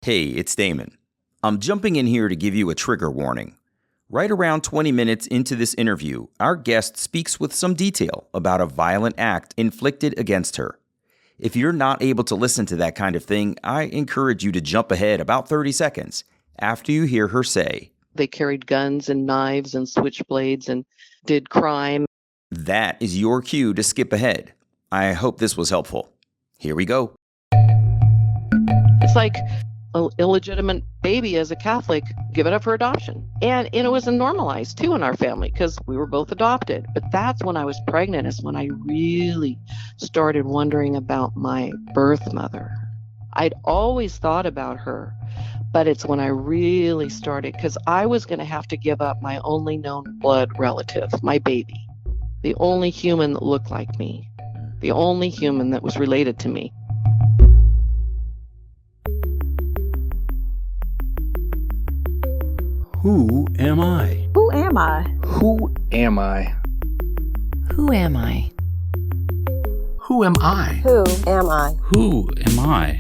Hey, it's Damon. I'm jumping in here to give you a trigger warning. Right around 20 minutes into this interview, our guest speaks with some detail about a violent act inflicted against her. If you're not able to listen to that kind of thing, I encourage you to jump ahead about 30 seconds after you hear her say, They carried guns and knives and switchblades and did crime. That is your cue to skip ahead. I hope this was helpful. Here we go. It's like an illegitimate baby as a Catholic, give it up for adoption. And it was normalized too in our family because we were both adopted. But that's when I was pregnant is when I really started wondering about my birth mother. I'd always thought about her, but it's when I really started because I was going to have to give up my only known blood relative, my baby, the only human that looked like me, the only human that was related to me. Who am I? Who am I? Who am I? Who am I? Who am I? Who am I? Who am I?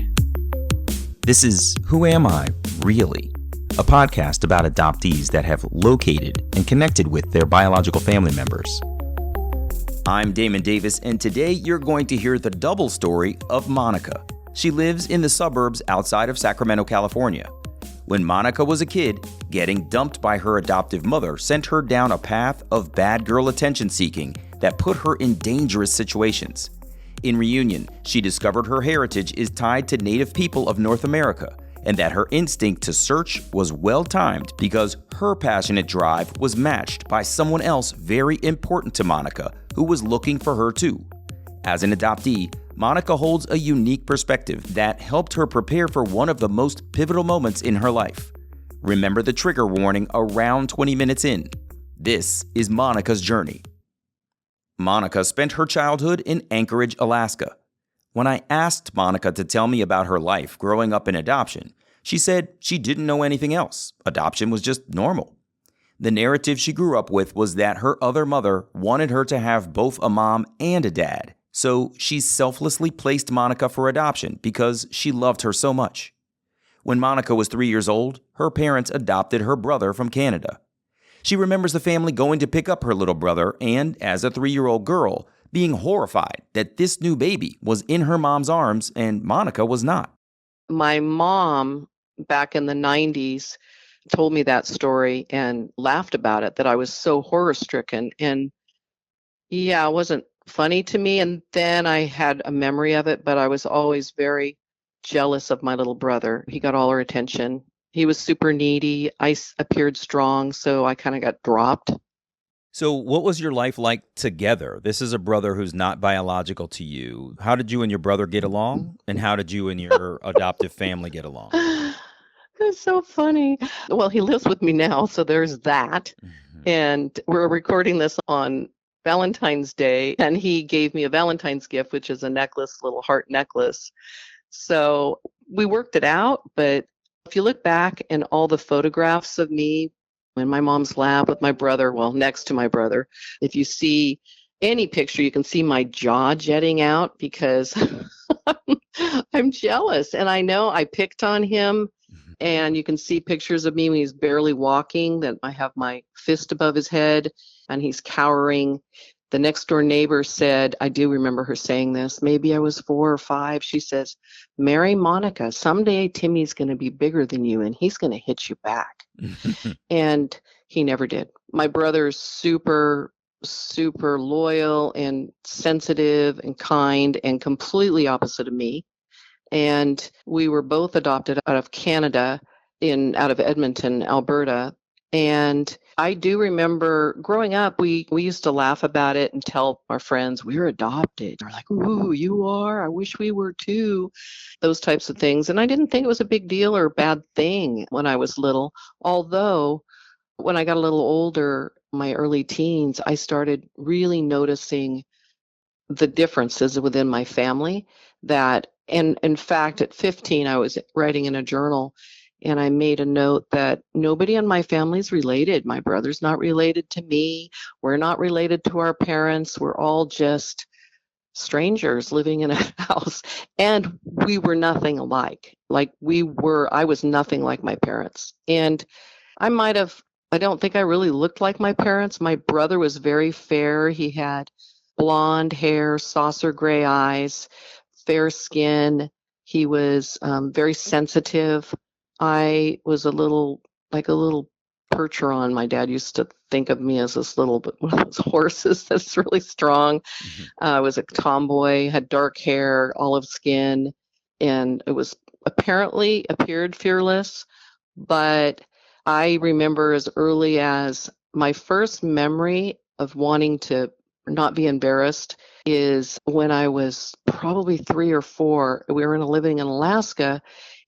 This is Who Am I, Really? A podcast about adoptees that have located and connected with their biological family members. I'm Damon Davis, and today you're going to hear the double story of Monica. She lives in the suburbs outside of Sacramento, California. When Monica was a kid, getting dumped by her adoptive mother sent her down a path of bad girl attention seeking that put her in dangerous situations. In reunion, she discovered her heritage is tied to Native people of North America and that her instinct to search was well-timed because her passionate drive was matched by someone else very important to Monica who was looking for her too. As an adoptee, Monica holds a unique perspective that helped her prepare for one of the most pivotal moments in her life. Remember the trigger warning around 20 minutes in. This is Monica's journey. Monica spent her childhood in Anchorage, Alaska. When I asked Monica to tell me about her life growing up in adoption, she said she didn't know anything else. Adoption was just normal. The narrative she grew up with was that her other mother wanted her to have both a mom and a dad. So she selflessly placed Monica for adoption because she loved her so much. When Monica was 3 years old, her parents adopted her brother from Canada. She remembers the family going to pick up her little brother and, as a 3-year-old girl, being horrified that this new baby was in her mom's arms and Monica was not. My mom, back in the 90s, told me that story and laughed about it, that I was so horror-stricken. And yeah, it wasn't funny to me. And then I had a memory of it, but I was always very jealous of my little brother. He got all her attention. He was super needy. I appeared strong, so I kind of got dropped. So what was your life like together? This is a brother who's not biological to you. How did you and your brother get along? And how did you and your adoptive family get along? It's so funny. Well, he lives with me now, so there's that. Mm-hmm. And we're recording this on Valentine's Day, and he gave me a Valentine's gift, which is a necklace, little heart necklace. So we worked it out, but if you look back in all the photographs of me in my mom's lap with my brother, well, next to my brother, if you see any picture, you can see my jaw jetting out because I'm jealous. And I know I picked on him, and you can see pictures of me when he's barely walking, that I have my fist above his head and he's cowering. The next door neighbor said, I do remember her saying this, maybe I was 4 or 5. She says, Mary Monica, someday Timmy's going to be bigger than you and he's going to hit you back. And he never did. My brother's super, super loyal and sensitive and kind and completely opposite of me. And we were both adopted out of Canada, out of Edmonton, Alberta. And I do remember growing up, we used to laugh about it and tell our friends, we're adopted. They're like, ooh, you are? I wish we were too. Those types of things. And I didn't think it was a big deal or a bad thing when I was little. Although when I got a little older, my early teens, I started really noticing the differences within my family. That, and in fact, at 15, I was writing in a journal. And I made a note that nobody in my family is related. My brother's not related to me. We're not related to our parents. We're all just strangers living in a house, and we were nothing alike. I was nothing like my parents. And I don't think I really looked like my parents. My brother was very fair. He had blonde hair, saucer gray eyes, fair skin. He was very sensitive. I was like a little percheron. My dad used to think of me as this little bit one of those horses that's really strong. I was a tomboy, had dark hair, olive skin, and it was appeared fearless. But I remember as early as my first memory of wanting to not be embarrassed is when I was probably 3 or 4. We were living in Alaska,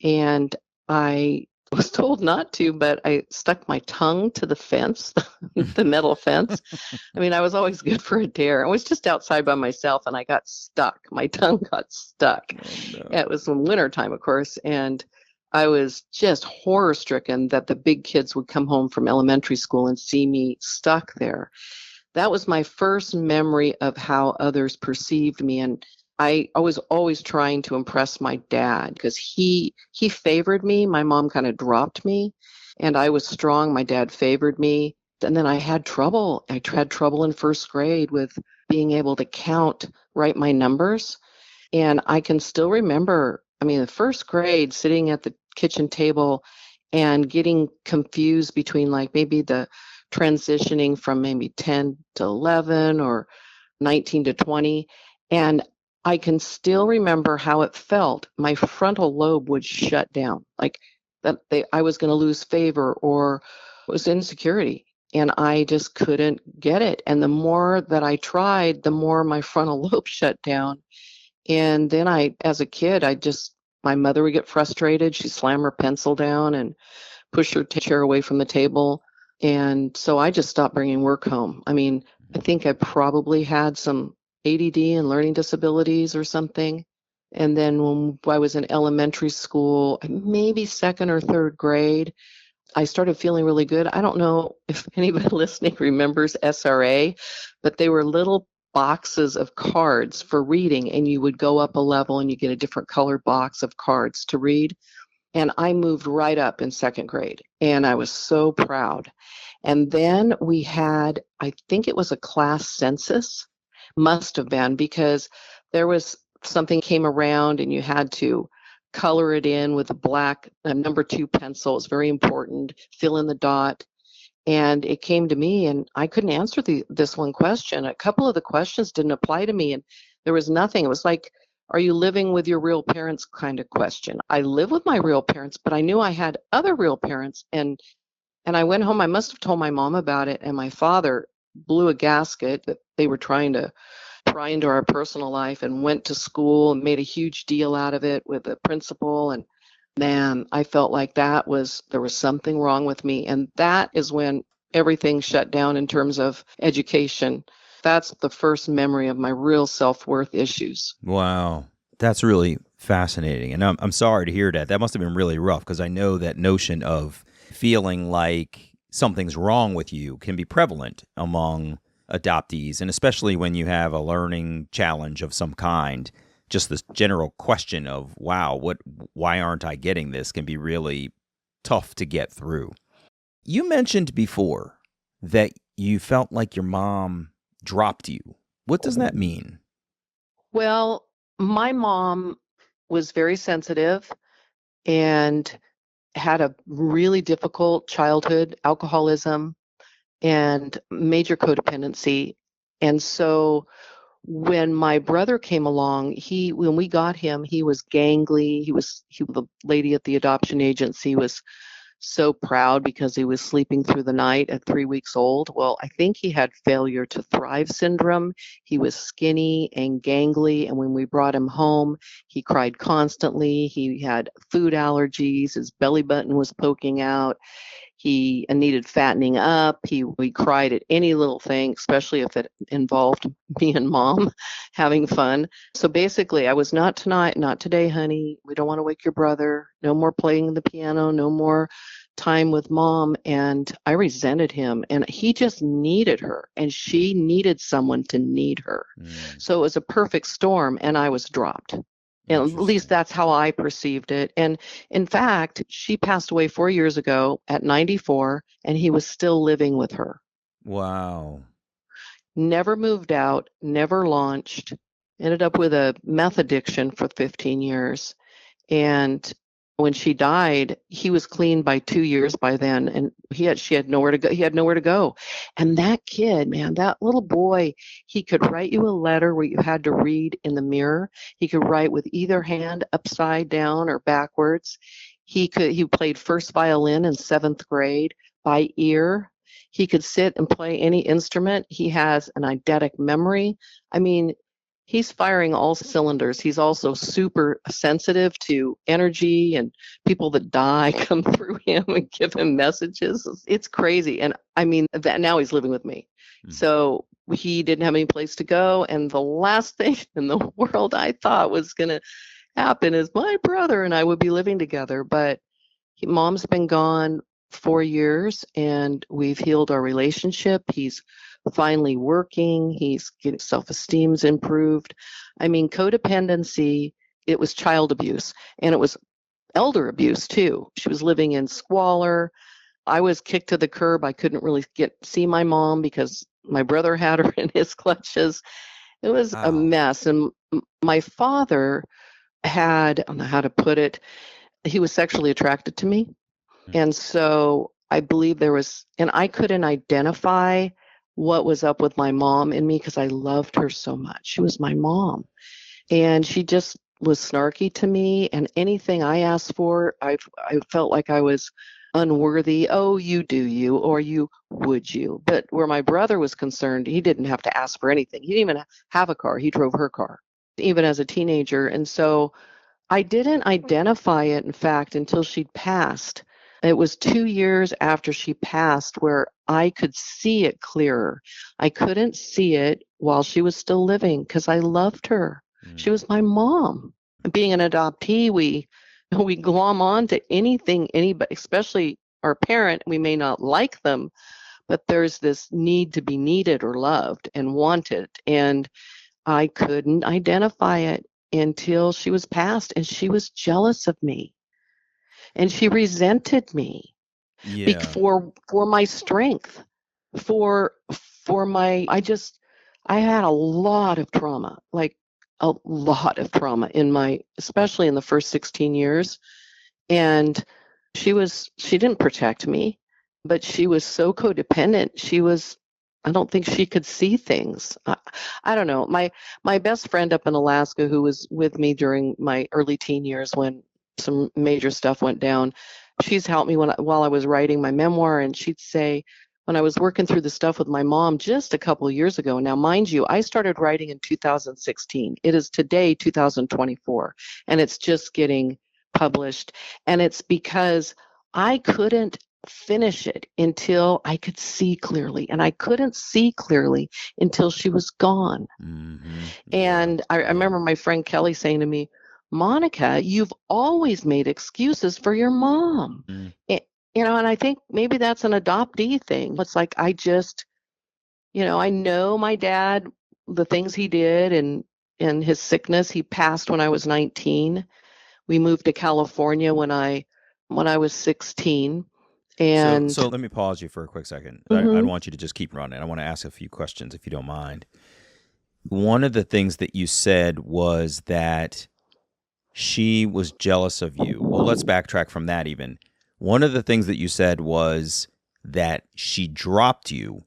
and I was told not to, but I stuck my tongue to the fence, the metal fence. I mean, I was always good for a dare. I was just outside by myself, and I got stuck. My tongue got stuck. Oh, no. It was in wintertime, of course, and I was just horror stricken that the big kids would come home from elementary school and see me stuck there. That was my first memory of how others perceived me. And I was always trying to impress my dad because he favored me. My mom kind of dropped me, and I was strong. My dad favored me. And then I had trouble. I had trouble in first grade with being able to write my numbers. And I can still remember, I mean, the first grade, sitting at the kitchen table and getting confused between like maybe the transitioning from maybe 10 to 11 or 19 to 20. And I can still remember how it felt. My frontal lobe would shut down, like I was going to lose favor or it was insecurity. And I just couldn't get it. And the more that I tried, the more my frontal lobe shut down. And then as a kid, my mother would get frustrated. She'd slam her pencil down and push her chair away from the table. And so I just stopped bringing work home. I mean, I think I probably had some ADD and learning disabilities or something. And then when I was in elementary school, maybe second or third grade, I started feeling really good. I don't know if anybody listening remembers SRA, but they were little boxes of cards for reading, and you would go up a level and you get a different colored box of cards to read. And I moved right up in second grade, and I was so proud. And then we had, I think it was a class census, must have been, because there was something came around and you had to color it in with a black number 2 pencil. It's very important. Fill in the dot. And it came to me, and I couldn't answer this one question. A couple of the questions didn't apply to me, and there was nothing. It was like, are you living with your real parents kind of question. I live with my real parents, but I knew I had other real parents. And I went home. I must have told my mom about it, and my father blew a gasket that they were trying to pry into our personal life, and went to school and made a huge deal out of it with the principal. And man, I felt like there was something wrong with me. And that is when everything shut down in terms of education. That's the first memory of my real self-worth issues. Wow. That's really fascinating. And I'm sorry to hear that. That must have been really rough, because I know that notion of feeling like something's wrong with you can be prevalent among adoptees, and especially when you have a learning challenge of some kind. Just this general question of, wow, why aren't I getting this, can be really tough to get through. You mentioned before that you felt like your mom dropped you. What does that mean? Well, my mom was very sensitive and had a really difficult childhood, alcoholism and major codependency. And so when my brother came along, when we got him, he was gangly. The lady at the adoption agency was so proud because he was sleeping through the night at 3 weeks old. Well, I think he had failure to thrive syndrome. He was skinny and gangly. And when we brought him home, he cried constantly. He had food allergies. His belly button was poking out. He needed fattening up. He cried at any little thing, especially if it involved me and mom having fun. So basically, I was not tonight, not today, honey. We don't want to wake your brother. No more playing the piano. No more time with mom, and I resented him, and he just needed her, and she needed someone to need her. So it was a perfect storm, and I was dropped. And at least that's how I perceived it. And in fact, she passed away 4 years ago at 94, and he was still living with her. Wow. Never moved out, never launched, ended up with a meth addiction for 15 years. And when she died, he was clean by 2 years by then, and she had nowhere to go. He had nowhere to go. And that kid, man, that little boy, he could write you a letter where you had to read in the mirror. He could write with either hand upside down or backwards. He played first violin in 7th grade by ear. He could sit and play any instrument. He has an eidetic memory. I mean, he's firing all cylinders. He's also super sensitive to energy, and people that die come through him and give him messages. It's crazy. And I mean, that now he's living with me. So he didn't have any place to go. And the last thing in the world I thought was going to happen is my brother and I would be living together. But mom's been gone 4 years, and we've healed our relationship. He's finally working. He's getting self-esteem's improved. I mean, codependency, it was child abuse, and it was elder abuse too. She was living in squalor. I was kicked to the curb. I couldn't really see my mom because my brother had her in his clutches. It was a mess. And my father had, I don't know how to put it, he was sexually attracted to me. And so I believe there was, and I couldn't identify what was up with my mom in me because I loved her so much. She was my mom. And she just was snarky to me. And anything I asked for, I felt like I was unworthy. Oh, you do you, or you would you. But where my brother was concerned, he didn't have to ask for anything. He didn't even have a car. He drove her car, even as a teenager. And so I didn't identify it, in fact, until she'd passed. It was 2 years after she passed where I could see it clearer. I couldn't see it while she was still living because I loved her. She was my mom. Being an adoptee, we glom on to anything, anybody, especially our parent. We may not like them, but there's this need to be needed or loved and wanted. And I couldn't identify it until she was passed, and she was jealous of me. And she resented me for my strength, for my, I had a lot of trauma, like a lot of trauma especially in the first 16 years. And she didn't protect me, but she was so codependent. I don't think she could see things. I don't know. My best friend up in Alaska, who was with me during my early teen years when some major stuff went down, she's helped me while I was writing my memoir. And she'd say, when I was working through the stuff with my mom just a couple of years ago, now mind you, I started writing in 2016. It is today 2024, and it's just getting published. And it's because I couldn't finish it until I could see clearly, and I couldn't see clearly until she was gone. And I remember my friend Kelly saying to me, Monica, you've always made excuses for your mom. And I think maybe that's an adoptee thing. It's like, I just, I know my dad, the things he did and his sickness. He passed when I was 19. We moved to California when I was 16. And so let me pause you for a quick second. I don't want you to just keep running. I want to ask a few questions if you don't mind. One of the things that you said was that she was jealous of you. Well, let's backtrack from that even. One of the things that you said was that she dropped you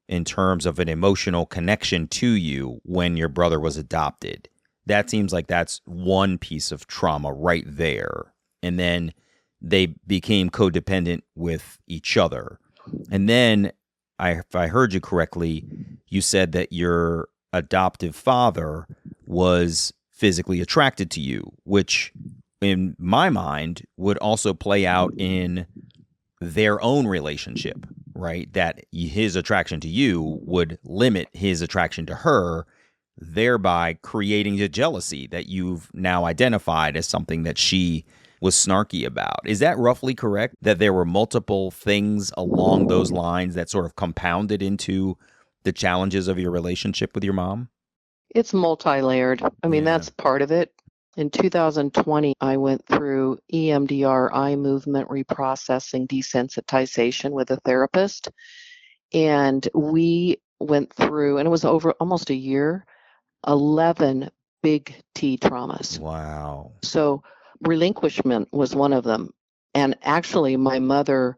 in terms of an emotional connection to you when your brother was adopted. That seems like that's one piece of trauma right there. And then they became codependent with each other. And then, if I heard you correctly, you said that your adoptive father was physically attracted to you, which in my mind would also play out in their own relationship, right? That his attraction to you would limit his attraction to her, thereby creating a jealousy that you've now identified as something that she was snarky about. Is that roughly correct? That there were multiple things along those lines that sort of compounded into the challenges of your relationship with your mom? It's multi-layered. I mean, Yeah. that's part of it. In 2020, I went through EMDR, eye movement reprocessing desensitization with a therapist. And we went through, and it was over almost a year, 11 big T traumas. Wow. So relinquishment was one of them. And actually, my mother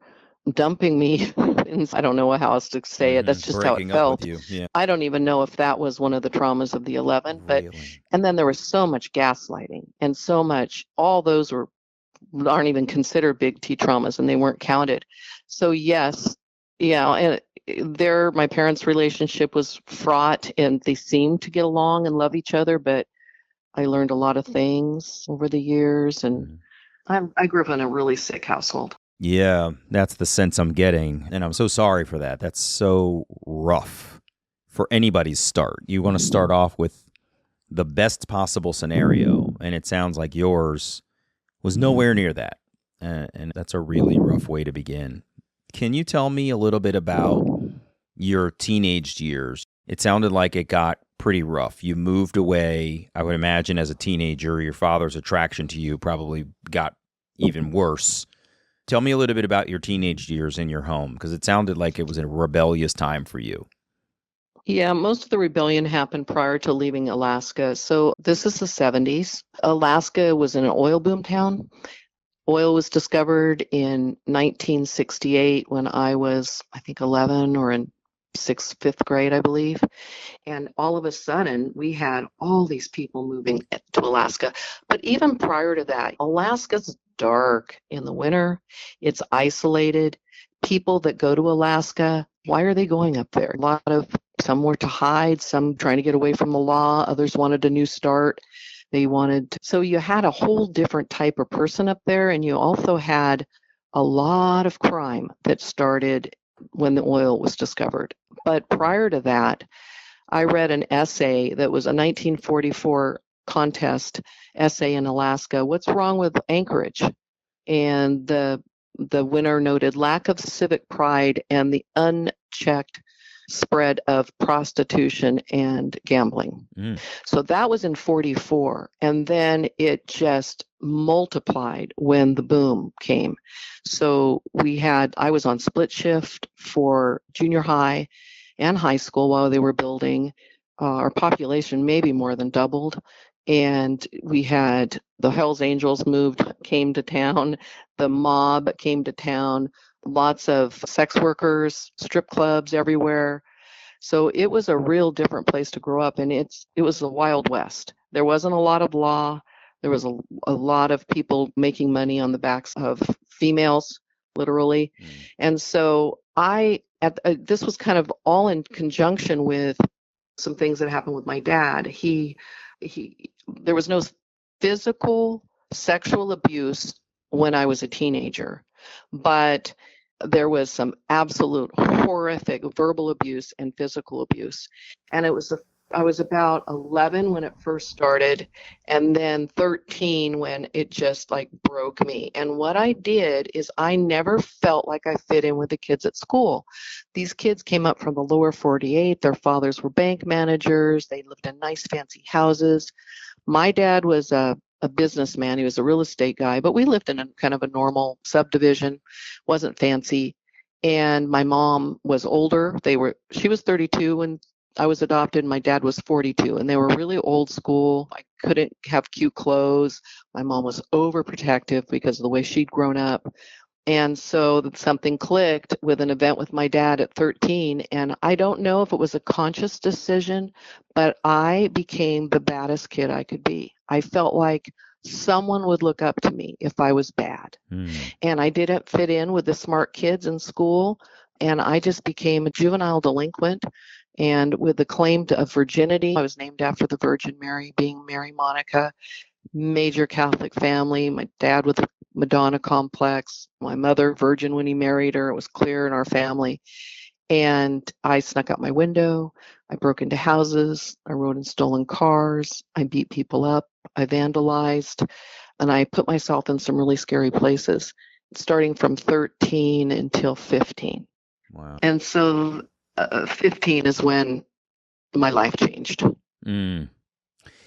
dumping me in, I don't know how else to say it. That's just how it Breaking up felt. with you. Yeah. I don't even know if that was one of the traumas of the 11, but Really? and then there was so much gaslighting and so much, all those aren't even considered big T traumas and they weren't counted. So yes, yeah, and my parents' relationship was fraught and they seemed to get along and love each other, but I learned a lot of things over the years, and I grew up in a really sick household. Yeah, that's the sense I'm getting. And I'm so sorry for that. That's so rough for anybody's start. You want to start off with the best possible scenario, and it sounds like yours was nowhere near that. And that's a really rough way to begin. Can you tell me a little bit about your teenage years? It sounded like it got pretty rough. You moved away. I would imagine as a teenager, your father's attraction to you probably got even worse. Tell me a little bit about your teenage years in your home, because it sounded like it was a rebellious time for you. Yeah, most of the rebellion happened prior to leaving Alaska. So this is the 70s. Alaska was in an oil boom town. Oil was discovered in 1968 when I was, I think, 11 or in fifth grade, I believe. And all of a sudden, we had all these people moving to Alaska. But even prior to that, Alaska's dark in the winter. It's isolated. People that go to Alaska, why are they going up there? Some were to hide, some trying to get away from the law, others wanted a new start. So you had a whole different type of person up there, and you also had a lot of crime that started when the oil was discovered. But prior to that, I read an essay that was a 1944 contest essay in Alaska. What's wrong with Anchorage? And the winner noted lack of civic pride and the unchecked spread of prostitution and gambling. So that was in 44. And then it just multiplied when the boom came. So I was on split shift for junior high and high school while they were building. Our population maybe more than doubled. And we had the Hells Angels came to town. The mob came to town. Lots of sex workers, strip clubs everywhere. So it was a real different place to grow up. And it was the Wild West. There wasn't a lot of law. There was a lot of people making money on the backs of females, literally. And so this was kind of all in conjunction with some things that happened with my dad. There was no physical sexual abuse when I was a teenager, but there was some absolute horrific verbal abuse and physical abuse. And I was about 11 when it first started, and then 13 when it just like broke me. And what I did is I never felt like I fit in with the kids at school. These kids came up from the lower 48. Their fathers were bank managers. They lived in nice, fancy houses. My dad was a businessman. He was a real estate guy, but we lived in a kind of a normal subdivision, wasn't fancy. And my mom was older. She was 32 when I was adopted. My dad was 42, and they were really old school. I couldn't have cute clothes. My mom was overprotective because of the way she'd grown up. And so something clicked with an event with my dad at 13. And I don't know if it was a conscious decision, but I became the baddest kid I could be. I felt like someone would look up to me if I was bad. And I didn't fit in with the smart kids in school. And I just became a juvenile delinquent. And with the claim of virginity, I was named after the Virgin Mary, being Mary Monica, major Catholic family. My dad with a Madonna complex, my mother virgin when he married her. It was clear in our family. And I snuck out my window. I broke into houses. I rode in stolen cars. I beat people up. I vandalized. And I put myself in some really scary places, starting from 13 until 15. Wow. And so 15 is when my life changed. Mm.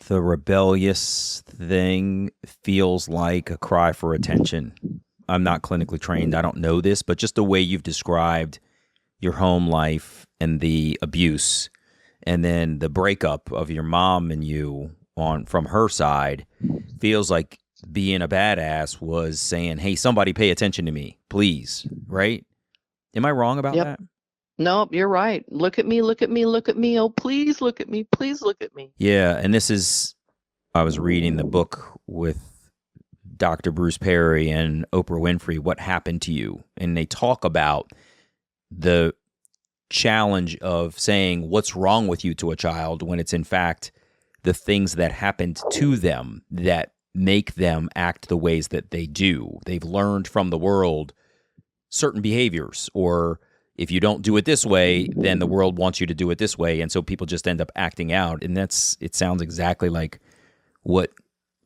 The rebellious thing feels like a cry for attention. I'm not clinically trained. I don't know this, but just the way you've described your home life and the abuse and then the breakup of your mom and you from her side feels like being a badass was saying, hey, somebody pay attention to me, please. Right? Am I wrong about that? No, you're right. Look at me, look at me, look at me. Oh, please look at me. Please look at me. Yeah. And I was reading the book with Dr. Bruce Perry and Oprah Winfrey, What Happened to You? And they talk about the challenge of saying what's wrong with you to a child when it's in fact the things that happened to them that make them act the ways that they do. They've learned from the world certain behaviors, or if you don't do it this way, then the world wants you to do it this way. And so people just end up acting out. And it sounds exactly like what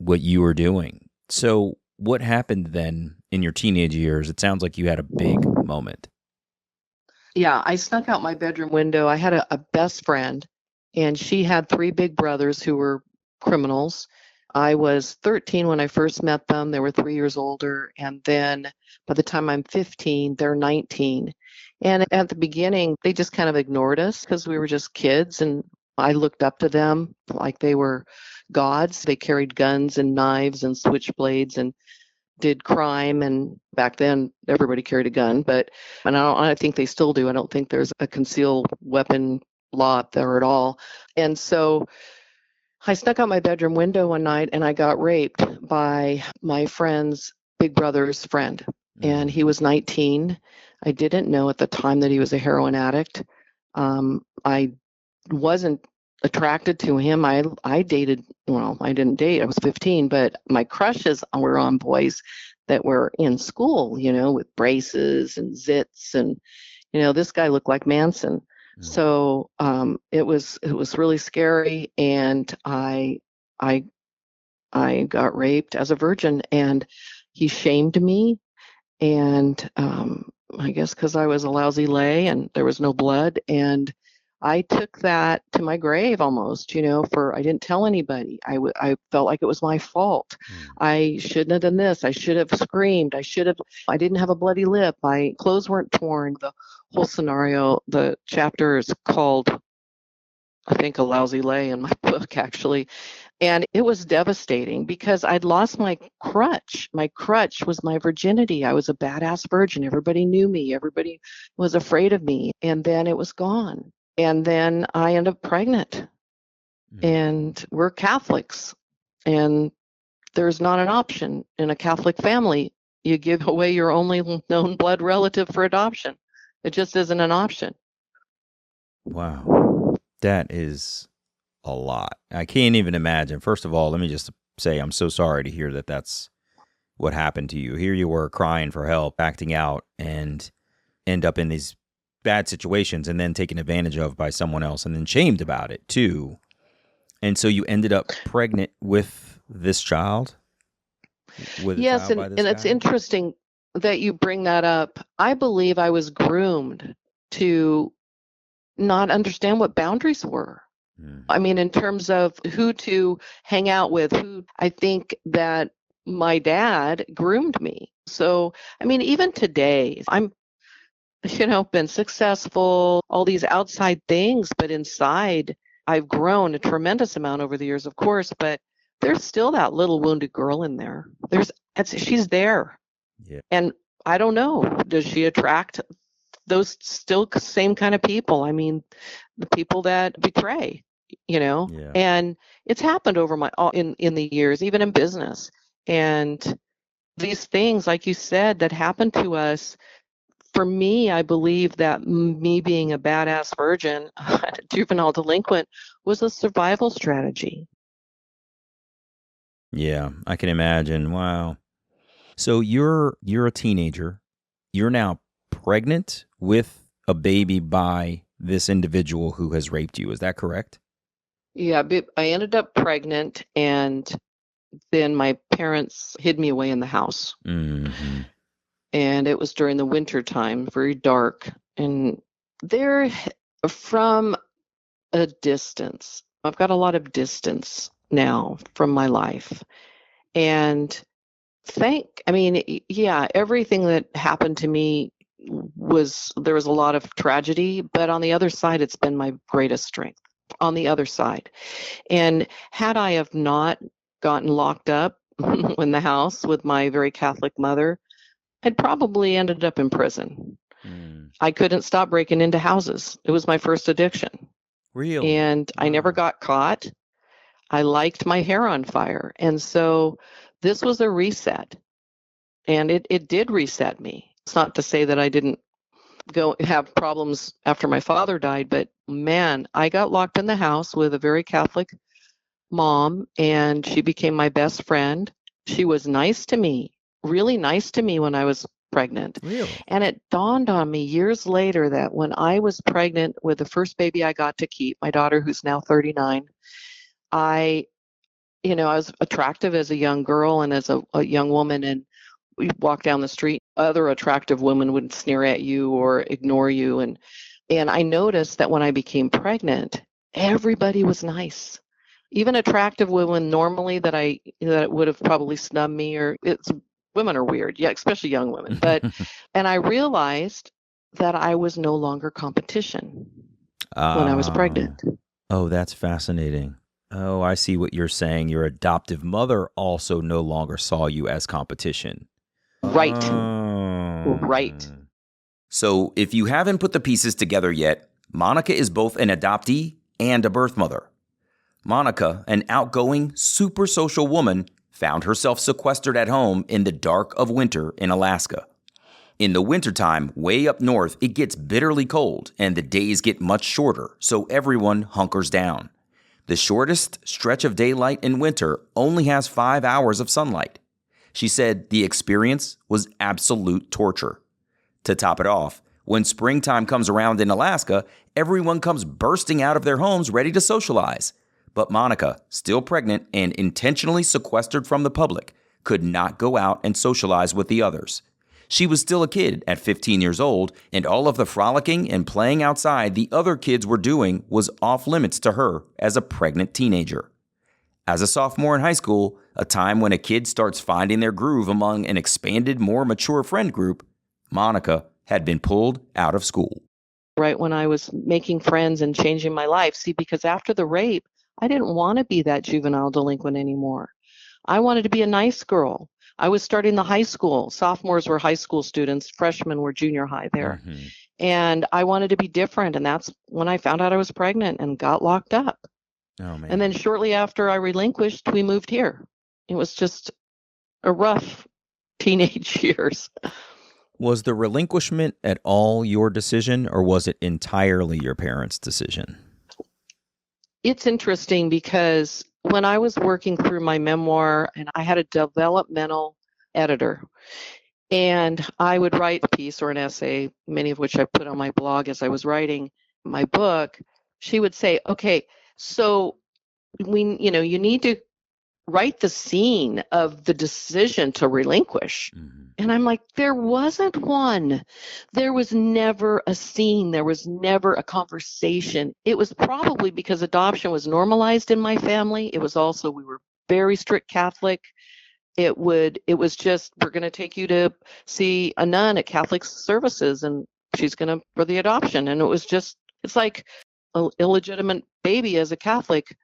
you were doing. So what happened then in your teenage years? It sounds like you had a big moment. Yeah, I snuck out my bedroom window. I had a best friend, and she had 3 big brothers who were criminals. I was 13 when I first met them. They were 3 years older. And then by the time I'm 15, they're 19. And at the beginning, they just kind of ignored us because we were just kids. And I looked up to them like they were gods. They carried guns and knives and switchblades and did crime. And back then, everybody carried a gun. And I think they still do. I don't think there's a concealed weapon law up there at all. And so I snuck out my bedroom window one night and I got raped by my friend's big brother's friend. And he was 19. I didn't know at the time that he was a heroin addict. I wasn't attracted to him. I dated, well, I didn't date. I was 15, but my crushes were on boys that were in school, with braces and zits. And, this guy looked like Manson. So it was really scary, and I got raped as a virgin, and he shamed me, and I guess because I was a lousy lay and there was no blood, and I took that to my grave almost, for I didn't tell anybody. I felt like it was my fault. I shouldn't have done this. I should have screamed. I didn't have a bloody lip. My clothes weren't torn. The whole scenario, the chapter is called, I think, A Lousy Lay in my book, actually. And it was devastating because I'd lost my crutch. My crutch was my virginity. I was a badass virgin. Everybody knew me. Everybody was afraid of me. And then it was gone. And then I ended up pregnant. And we're Catholics. And there's not an option in a Catholic family. You give away your only known blood relative for adoption. It just isn't an option. Wow. That is a lot. I can't even imagine. First of all, let me just say I'm so sorry to hear that that's what happened to you. Here you were crying for help, acting out, and end up in these bad situations and then taken advantage of by someone else and then shamed about it too. And so you ended up pregnant with this child? Yes, and it's interesting that you bring that up. I believe I was groomed to not understand what boundaries were. I mean, in terms of who to hang out with, I think that my dad groomed me. So, I mean, even today, I'm, been successful, all these outside things, but inside, I've grown a tremendous amount over the years, of course, but there's still that little wounded girl in there. She's there. Yeah. And I don't know, does she attract those still same kind of people? I mean, the people that betray, Yeah. and it's happened over in the years, even in business. And these things, like you said, that happen to us, for me, I believe that me being a badass virgin, juvenile delinquent, was a survival strategy. Yeah, I can imagine. Wow. So you're a teenager. You're now pregnant with a baby by this individual who has raped you. Is that correct? Yeah, I ended up pregnant, and then my parents hid me away in the house. Mm-hmm. And it was during the winter time, very dark. And there, from a distance, I've got a lot of distance now from my life. And everything that happened to me there was a lot of tragedy, but on the other side, it's been my greatest strength on the other side. And had I have not gotten locked up in the house with my very Catholic mother, I'd probably ended up in prison. I couldn't stop breaking into houses. It was my first addiction. Really? And I never got caught. I liked my hair on fire. And so this was a reset. And it did reset me. It's not to say that I didn't go have problems after my father died, but man, I got locked in the house with a very Catholic mom, and she became my best friend. She was nice to me, really nice to me when I was pregnant. Really? And it dawned on me years later that when I was pregnant with the first baby I got to keep, my daughter, who's now 39, I was attractive as a young girl and as a young woman, and we walk down the street, other attractive women would sneer at you or ignore you. And I noticed that when I became pregnant, everybody was nice. Even attractive women normally that would have probably snubbed me, women are weird. Yeah, especially young women. And I realized that I was no longer competition when I was pregnant. Oh, that's fascinating. Oh, I see what you're saying. Your adoptive mother also no longer saw you as competition. Right. Oh. Right. So if you haven't put the pieces together yet, Monica is both an adoptee and a birth mother. Monica, an outgoing, super social woman, found herself sequestered at home in the dark of winter in Alaska. In the wintertime, way up north, it gets bitterly cold and the days get much shorter, so everyone hunkers down. The shortest stretch of daylight in winter only has 5 hours of sunlight. She said the experience was absolute torture. To top it off, when springtime comes around in Alaska, everyone comes bursting out of their homes ready to socialize. But Monica, still pregnant and intentionally sequestered from the public, could not go out and socialize with the others. She was still a kid at 15 years old, and all of the frolicking and playing outside the other kids were doing was off limits to her as a pregnant teenager. As a sophomore in high school, a time when a kid starts finding their groove among an expanded, more mature friend group, Monica had been pulled out of school. Right when I was making friends and changing my life. See, because after the rape, I didn't want to be that juvenile delinquent anymore. I wanted to be a nice girl. I was starting the high school. Sophomores were high school students. Freshmen were junior high there. Mm-hmm. And I wanted to be different. And that's when I found out I was pregnant and got locked up. Oh, man. And then shortly after I relinquished, we moved here. It was just a rough teenage years. Was the relinquishment at all your decision, or was it entirely your parents' decision? It's interesting because when I was working through my memoir, and I had a developmental editor, and I would write a piece or an essay, many of which I put on my blog as I was writing my book, she would say, okay, so you need to write the scene of the decision to relinquish. Mm-hmm. And I'm like, there wasn't one. There was never a scene. There was never a conversation. It was probably because adoption was normalized in my family. It was also, we were very strict Catholic. It was just, we're going to take you to see a nun at Catholic services and she's going to, for the adoption. And it's like an illegitimate baby as a Catholic,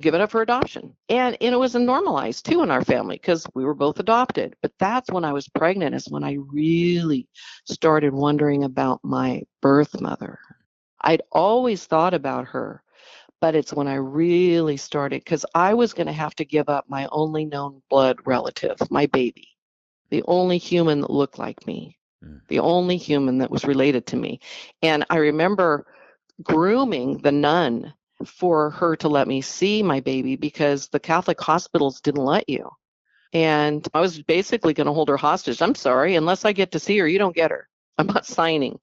give it up for adoption. And it was normalized too in our family because we were both adopted. But that's when I was pregnant is when I really started wondering about my birth mother. I'd always thought about her, but it's when I really started because I was going to have to give up my only known blood relative, my baby, the only human that looked like me, the only human that was related to me. And I remember grooming the nun for her to let me see my baby because the Catholic hospitals didn't let you. And I was basically going to hold her hostage. I'm sorry, unless I get to see her, you don't get her. I'm not signing.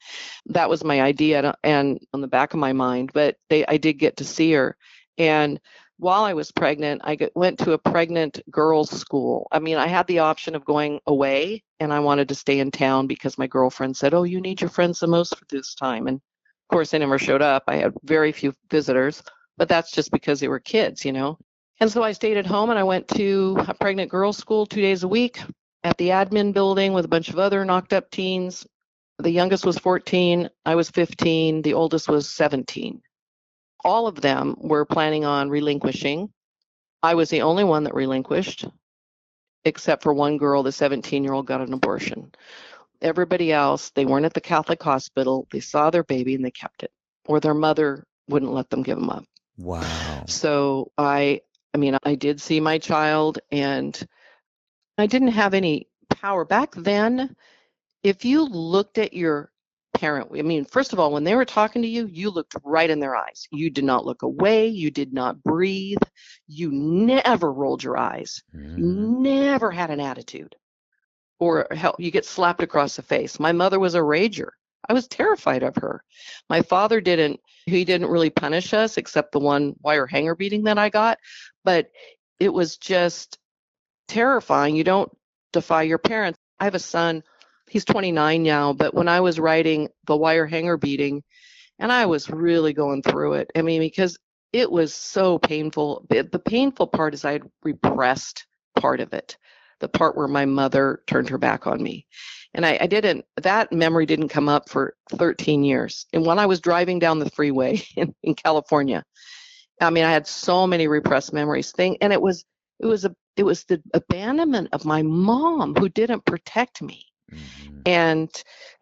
That was my idea and on the back of my mind, but I did get to see her. And while I was pregnant, went to a pregnant girls' school. I mean, I had the option of going away, and I wanted to stay in town because my girlfriend said, "Oh, you need your friends the most for this time." And of course, I never showed up. I had very few visitors, but that's just because they were kids, you know. And so I stayed at home, and I went to a pregnant girls' school 2 days a week at the admin building with a bunch of other knocked up teens. The youngest was 14, I was 15, the oldest was 17. All of them were planning on relinquishing. I was the only one that relinquished, except for one girl, the 17-year-old, got an abortion. Everybody else, they weren't at the Catholic hospital. They saw their baby and they kept it, or their mother wouldn't let them give them up. Wow. So I did see my child, and I didn't have any power. Back then, if you looked at your parent, I mean, first of all, when they were talking to you, you looked right in their eyes. You did not look away. You did not breathe. You never rolled your eyes. You never had an attitude. Or hell, you get slapped across the face. My mother was a rager. I was terrified of her. My father didn't really punish us, except the one wire hanger beating that I got. But it was just terrifying. You don't defy your parents. I have a son. He's 29 now, but when I was writing the wire hanger beating, and I was really going through it, I mean, because it was so painful. The painful part is I had repressed part of it, the part where my mother turned her back on me. And that memory didn't come up for 13 years. And when I was driving down the freeway in California, I mean, I had so many repressed memories. And it was the abandonment of my mom who didn't protect me. And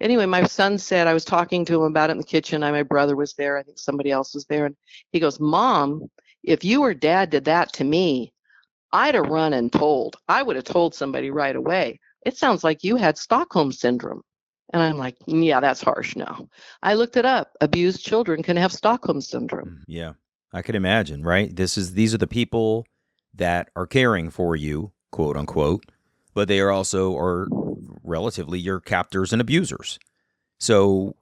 anyway, my son said, I was talking to him about it in the kitchen. My brother was there. I think somebody else was there. And he goes, "Mom, if you or Dad did that to me, I'd have run and told. I would have told somebody right away. It sounds like you had Stockholm syndrome." And I'm like, "Yeah, that's harsh." No. I looked it up. Abused children can have Stockholm syndrome. Yeah, I could imagine, right? These are the people that are caring for you, quote unquote, but they are also relatively your captors and abusers. So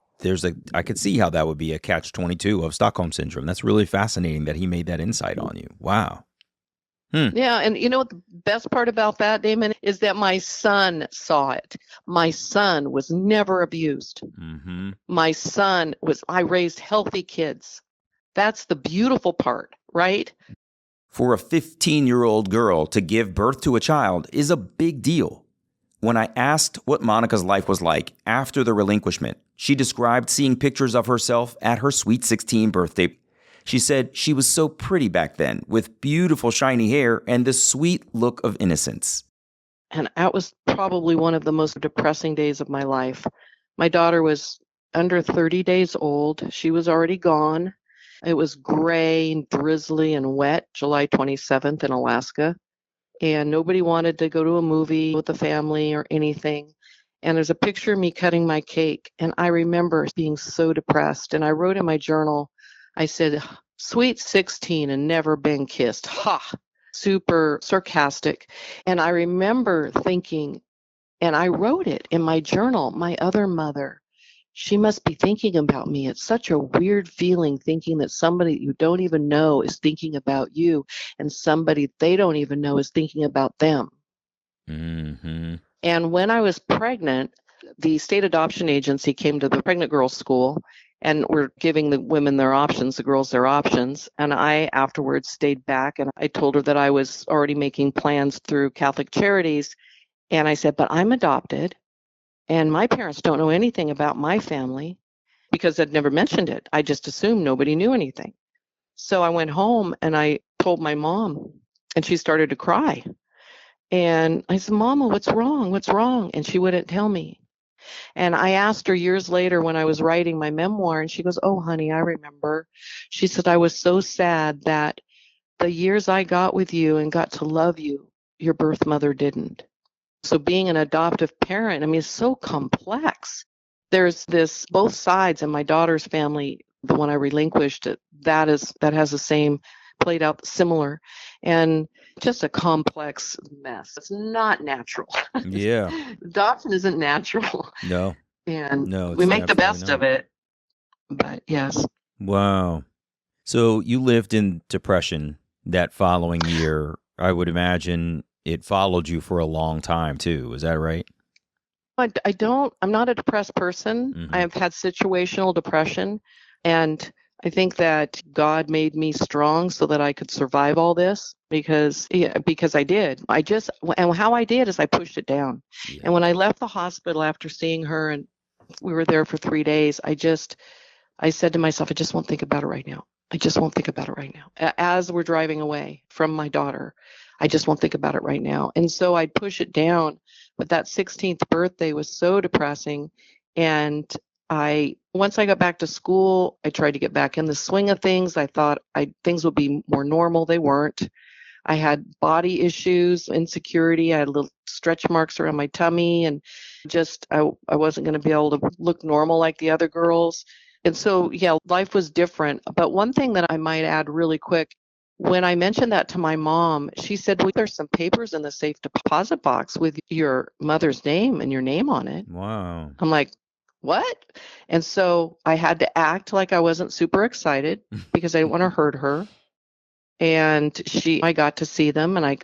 I could see how that would be a catch-22 of Stockholm syndrome. That's really fascinating that he made that insight on you. Wow. Yeah, and you know what the best part about that, Damon, is that my son saw it. My son was never abused. My son I raised healthy kids. That's the beautiful part, right? For a 15-year-old girl to give birth to a child is a big deal. When I asked what Monica's life was like after the relinquishment, she described seeing pictures of herself at her sweet 16 birthday. She said she was so pretty back then, with beautiful shiny hair and the sweet look of innocence. And that was probably one of the most depressing days of my life. My daughter was under 30 days old. She was already gone. It was gray and drizzly and wet, July 27th in Alaska. And nobody wanted to go to a movie with the family or anything. And there's a picture of me cutting my cake. And I remember being so depressed. And I wrote in my journal, I said, "Sweet 16 and never been kissed." Ha! Super sarcastic. And I remember thinking, and I wrote it in my journal, my other mother, she must be thinking about me. It's such a weird feeling thinking that somebody you don't even know is thinking about you, and somebody they don't even know is thinking about them. And when I was pregnant, the state adoption agency came to the pregnant girls' school, and we're giving the women their options, the girls their options. And I afterwards stayed back, and I told her that I was already making plans through Catholic Charities. And I said, "But I'm adopted. And my parents don't know anything about my family," because I'd never mentioned it. I just assumed nobody knew anything. So I went home and I told my mom, and she started to cry. And I said, "Mama, what's wrong? What's wrong?" And she wouldn't tell me. And I asked her years later when I was writing my memoir, and she goes, "Oh, honey, I remember." She said, "I was so sad that the years I got with you and got to love you, your birth mother didn't." So being an adoptive parent, I mean, it's so complex. There's this both sides, and my daughter's family, the one I relinquished, that has the same played out similar, and just a complex mess. It's not natural. Yeah. Adoption isn't natural. No. And No, we it's make the best absolutely of it. But yes. Wow. So you lived in depression that following year, I would imagine it followed you for a long time too. Is that right? I'm not a depressed person. Mhm. I have had situational depression, and I think that God made me strong so that I could survive all this because I did. And how I did is I pushed it down. Yeah. And when I left the hospital after seeing her, and we were there for 3 days, I said to myself, I just won't think about it right now. I just won't think about it right now. As we're driving away from my daughter, I just won't think about it right now. And so I'd push it down. But that 16th birthday was so depressing. And once I got back to school, I tried to get back in the swing of things. I thought things would be more normal. They weren't. I had body issues, insecurity. I had little stretch marks around my tummy, and I wasn't going to be able to look normal like the other girls. And so, yeah, life was different. But one thing that I might add really quick, when I mentioned that to my mom, she said, well, there's some papers in the safe deposit box with your mother's name and your name on it. Wow. I'm like, what? And so I had to act like I wasn't super excited because I didn't want to hurt her. And I got to see them, and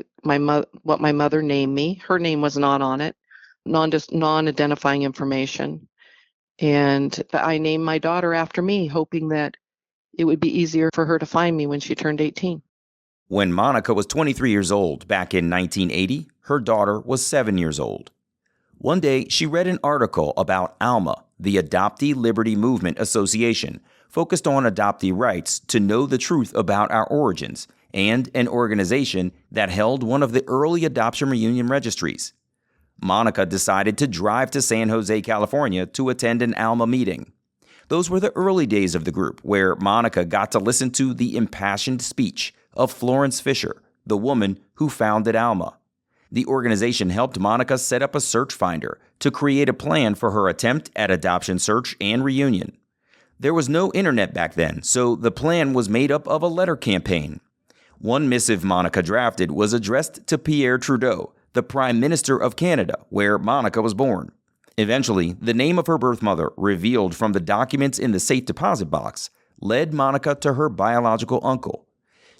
what my mother named me. Her name was not on it, non-identifying information. And I named my daughter after me, hoping that it would be easier for her to find me when she turned 18. When Monica was 23 years old back in 1980, her daughter was 7 years old. One day, she read an article about ALMA, the Adoptee Liberty Movement Association, focused on adoptee rights to know the truth about our origins, and an organization that held one of the early adoption reunion registries. Monica decided to drive to San Jose, California to attend an ALMA meeting. Those were the early days of the group, where Monica got to listen to the impassioned speech of Florence Fisher, the woman who founded ALMA. The organization helped Monica set up a search finder to create a plan for her attempt at adoption search and reunion. There was no internet back then, so the plan was made up of a letter campaign. One missive Monica drafted was addressed to Pierre Trudeau, the Prime Minister of Canada, where Monica was born. Eventually, the name of her birth mother, revealed from the documents in the safe deposit box, led Monica to her biological uncle.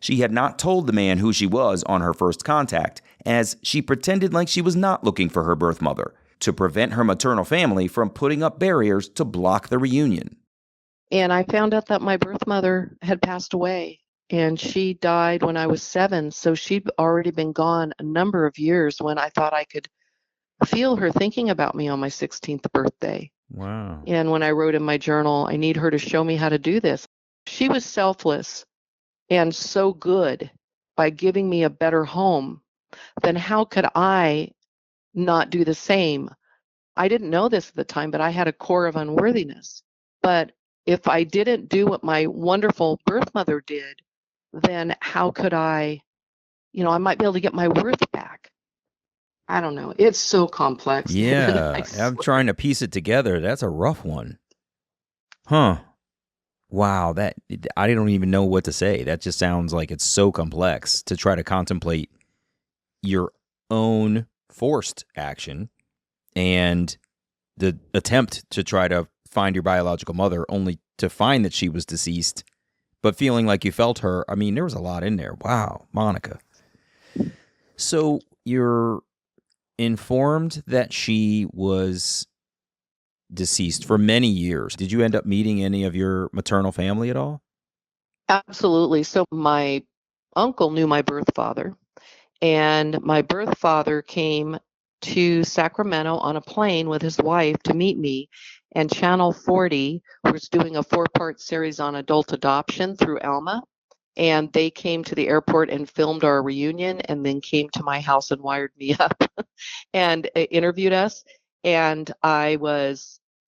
She had not told the man who she was on her first contact, as she pretended like she was not looking for her birth mother, to prevent her maternal family from putting up barriers to block the reunion. And I found out that my birth mother had passed away, and she died when I was 7. So she'd already been gone a number of years when I thought I could feel her thinking about me on my 16th birthday. Wow. And when I wrote in my journal, I need her to show me how to do this. She was selfless and so good by giving me a better home. Then how could I not do the same? I didn't know this at the time, but I had a core of unworthiness. But if I didn't do what my wonderful birth mother did, then how could I might be able to get my worth back. I don't know. It's so complex. Yeah, I'm trying to piece it together. That's a rough one. Huh. Wow, I don't even know what to say. That just sounds like it's so complex to try to contemplate your own forced action and the attempt to try to find your biological mother, only to find that she was deceased, but feeling like you felt her. I mean, there was a lot in there. Wow, Monica. So you're informed that she was deceased for many years. Did you end up meeting any of your maternal family at all? Absolutely. So my uncle knew my birth father, and my birth father came to Sacramento on a plane with his wife to meet me. And Channel 40 was doing a 4-part series on adult adoption through ALMA. And they came to the airport and filmed our reunion, and then came to my house and wired me up and interviewed us. And I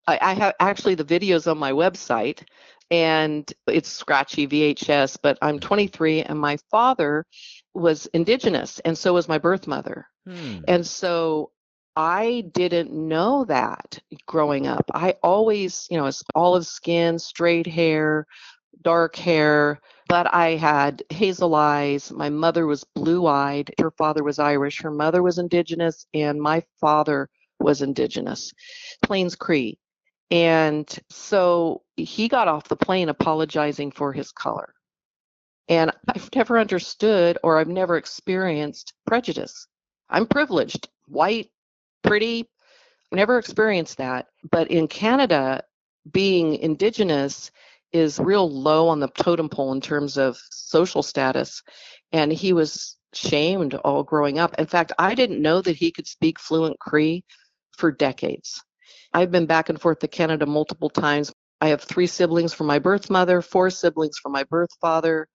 have actually the videos on my website, and it's scratchy VHS, but I'm 23, and my father was indigenous, and so was my birth mother. And so I didn't know that growing up. I always, it's olive skin, straight hair, dark hair, but I had hazel eyes. My mother was blue-eyed. Her father was Irish. Her mother was indigenous, and my father was indigenous, Plains Cree. And so he got off the plane apologizing for his color. And I've never understood or I've never experienced prejudice. I'm privileged, white, pretty, never experienced that. But in Canada, being Indigenous is real low on the totem pole in terms of social status. And he was shamed all growing up. In fact, I didn't know that he could speak fluent Cree for decades. I've been back and forth to Canada multiple times. I have 3 siblings from my birth mother, 4 siblings from my birth father.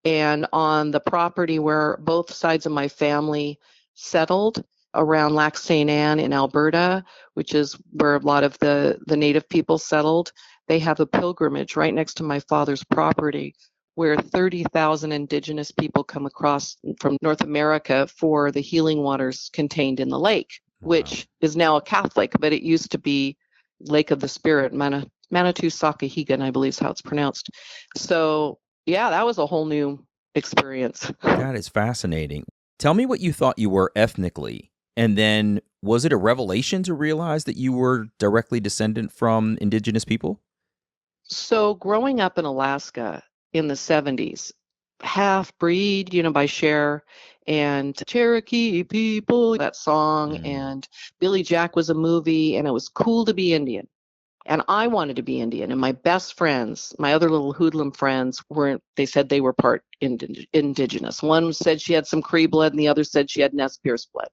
And on the property where both sides of my family settled around Lac St. Anne in Alberta, which is where a lot of the native people settled, they have a pilgrimage right next to my father's property where 30,000 Indigenous people come across from North America for the healing waters contained in the lake, which is now a Catholic, but it used to be Lake of the Spirit, Manitou Sakahigan, I believe is how it's pronounced. So yeah, that was a whole new experience. That is fascinating. Tell me what you thought you were ethnically, and then was it a revelation to realize that you were directly descendant from Indigenous people? So growing up in Alaska in the 70s, half breed, by Cher and Cherokee people, that song, and Billy Jack was a movie, and it was cool to be Indian. And I wanted to be Indian. And my best friends, my other little hoodlum friends, they said they were part Indigenous. One said she had some Cree blood, and the other said she had Nez Perce blood.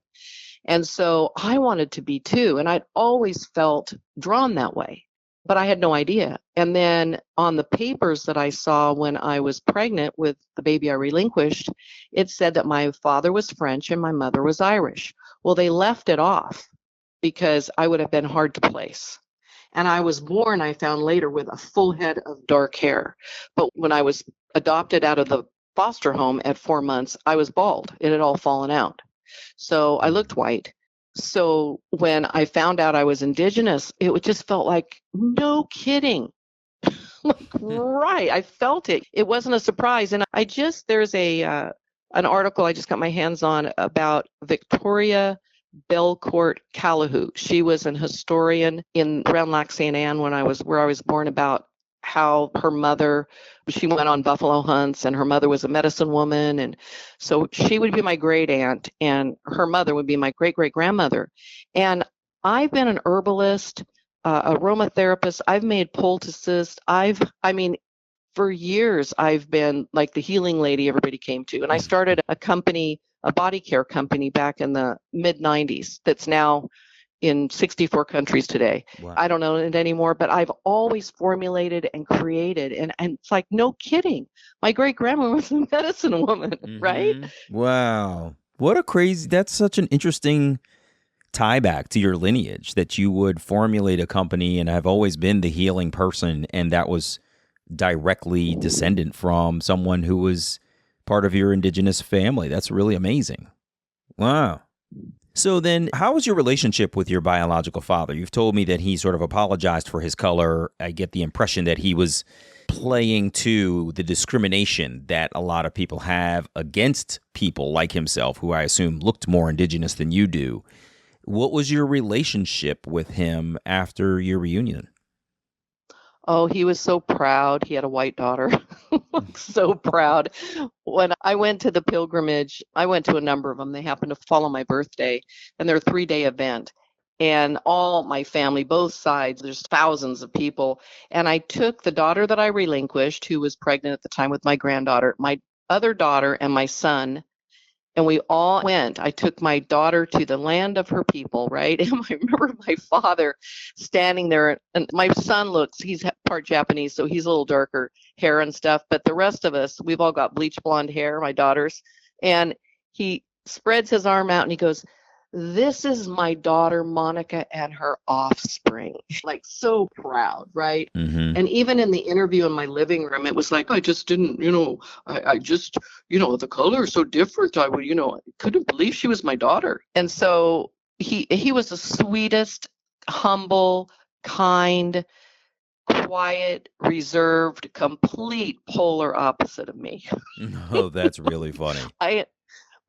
And so I wanted to be too. And I'd always felt drawn that way, but I had no idea. And then on the papers that I saw when I was pregnant with the baby I relinquished, it said that my father was French and my mother was Irish. Well, they left it off because I would have been hard to place. And I was born, I found later, with a full head of dark hair. But when I was adopted out of the foster home at 4 months, I was bald. It had all fallen out. So I looked white. So when I found out I was Indigenous, it just felt like, no kidding. Right. I felt it. It wasn't a surprise. And there's an article I just got my hands on about Victoria Belcourt Calahoo. She was an historian in around Lac St. Anne where I was born, about how her mother, she went on buffalo hunts, and her mother was a medicine woman. And so she would be my great aunt, and her mother would be my great great grandmother. And I've been an herbalist, aromatherapist. I've made poultices. For years, I've been like the healing lady everybody came to. And I started a company, a body care company back in the mid 90s that's now in 64 countries today. Wow. I don't know it anymore, but I've always formulated and created. And it's like, no kidding. My great grandma was a medicine woman, right? Wow. That's such an interesting tie back to your lineage, that you would formulate a company and have always been the healing person. And that was directly descendant from someone who was part of your Indigenous family. That's really amazing. Wow. So then, how was your relationship with your biological father? You've told me that he sort of apologized for his color. I get the impression that he was playing to the discrimination that a lot of people have against people like himself, who I assume looked more Indigenous than you do. What was your relationship with him after your reunion? Oh, he was so proud. He had a white daughter. So proud. When I went to the pilgrimage, I went to a number of them. They happened to fall on my birthday, and they're a 3-day event. And all my family, both sides, there's thousands of people. And I took the daughter that I relinquished, who was pregnant at the time with my granddaughter, my other daughter, and my son. And we all went. I took my daughter to the land of her people, right? And I remember my father standing there, and my son he's part Japanese, so he's a little darker hair and stuff. But the rest of us, we've all got bleach blonde hair, my daughters. And he spreads his arm out and he goes, "This is my daughter, Monica, and her offspring." Like, so proud, right? And even in the interview in my living room, it was like, I just didn't, I just, the color is so different. I couldn't believe she was my daughter. And so he was the sweetest, humble, kind, quiet, reserved, complete polar opposite of me. Oh, that's really funny.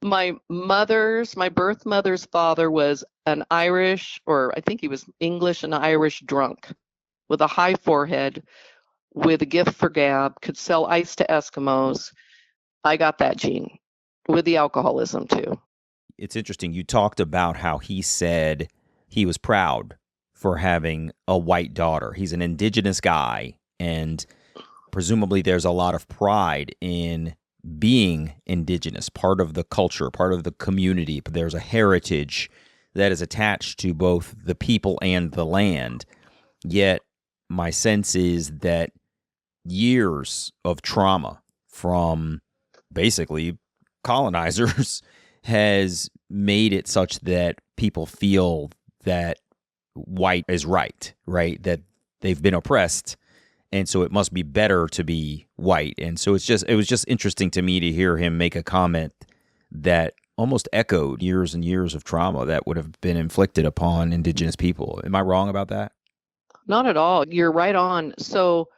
My birth mother's father was an Irish, or I think he was English and Irish drunk with a high forehead, with a gift for gab, could sell ice to Eskimos, I got that gene with the alcoholism too. It's interesting. You talked about how he said he was proud for having a white daughter. He's an indigenous guy, and presumably there's a lot of pride in being indigenous, part of the culture, part of the community. But there's a heritage that is attached to both the people and the land. Yet my sense is that years of trauma from basically colonizers has made it such that people feel that white is right? That they've been oppressed, and so it must be better to be white. And so it was just interesting to me to hear him make a comment that almost echoed years and years of trauma that would have been inflicted upon indigenous people. Am I wrong about that? Not at all. You're right on. So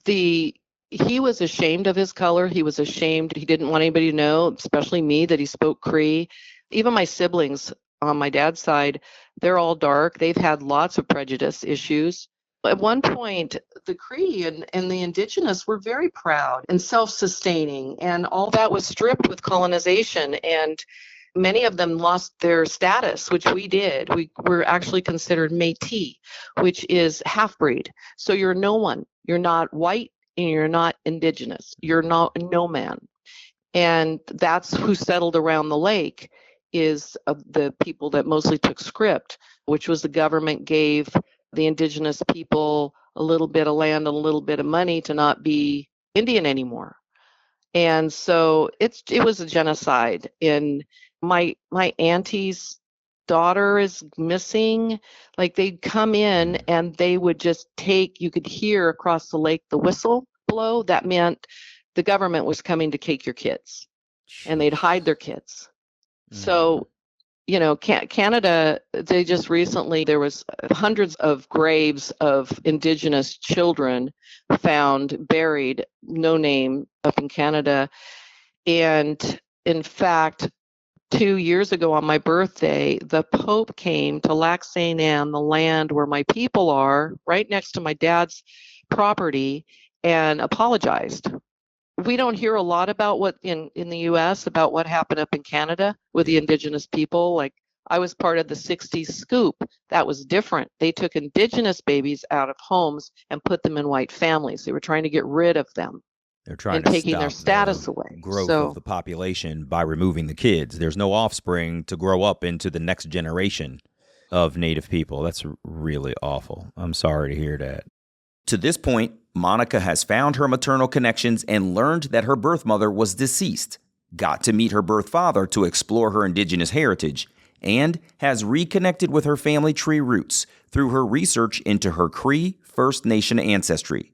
he was ashamed of his color. He was ashamed. He didn't want anybody to know, especially me, that he spoke Cree. Even my siblings on my dad's side, they're all dark. They've had lots of prejudice issues. At one point, the Cree and the indigenous were very proud and self-sustaining, and all that was stripped with colonization. And many of them lost their status, which we did. We were actually considered Métis, which is half-breed. So you're no one. You're not white and you're not indigenous. You're not no man. And that's who settled around the lake, is the people that mostly took script, which was the government gave the indigenous people a little bit of land and a little bit of money to not be Indian anymore. And so it was a genocide. And my auntie's daughter is missing. Like, they'd come in and they would just you could hear across the lake the whistle blow. That meant the government was coming to take your kids, and they'd hide their kids. So, Canada, they just recently, there was hundreds of graves of indigenous children found buried, no name, up in Canada. And in fact, 2 years ago on my birthday, the Pope came to Lac St. Anne, the land where my people are, right next to my dad's property, and apologized. We don't hear a lot about what in the U.S. about what happened up in Canada with the indigenous people. Like, I was part of the 60s scoop. That was different. They took indigenous babies out of homes and put them in white families. They were trying to get rid of them. They're trying and to taking stop their status away. Growth of the population by removing the kids. There's no offspring to grow up into the next generation of Native people. That's really awful. I'm sorry to hear that. To this point, Monica has found her maternal connections and learned that her birth mother was deceased, got to meet her birth father to explore her indigenous heritage, and has reconnected with her family tree roots through her research into her Cree First Nation ancestry.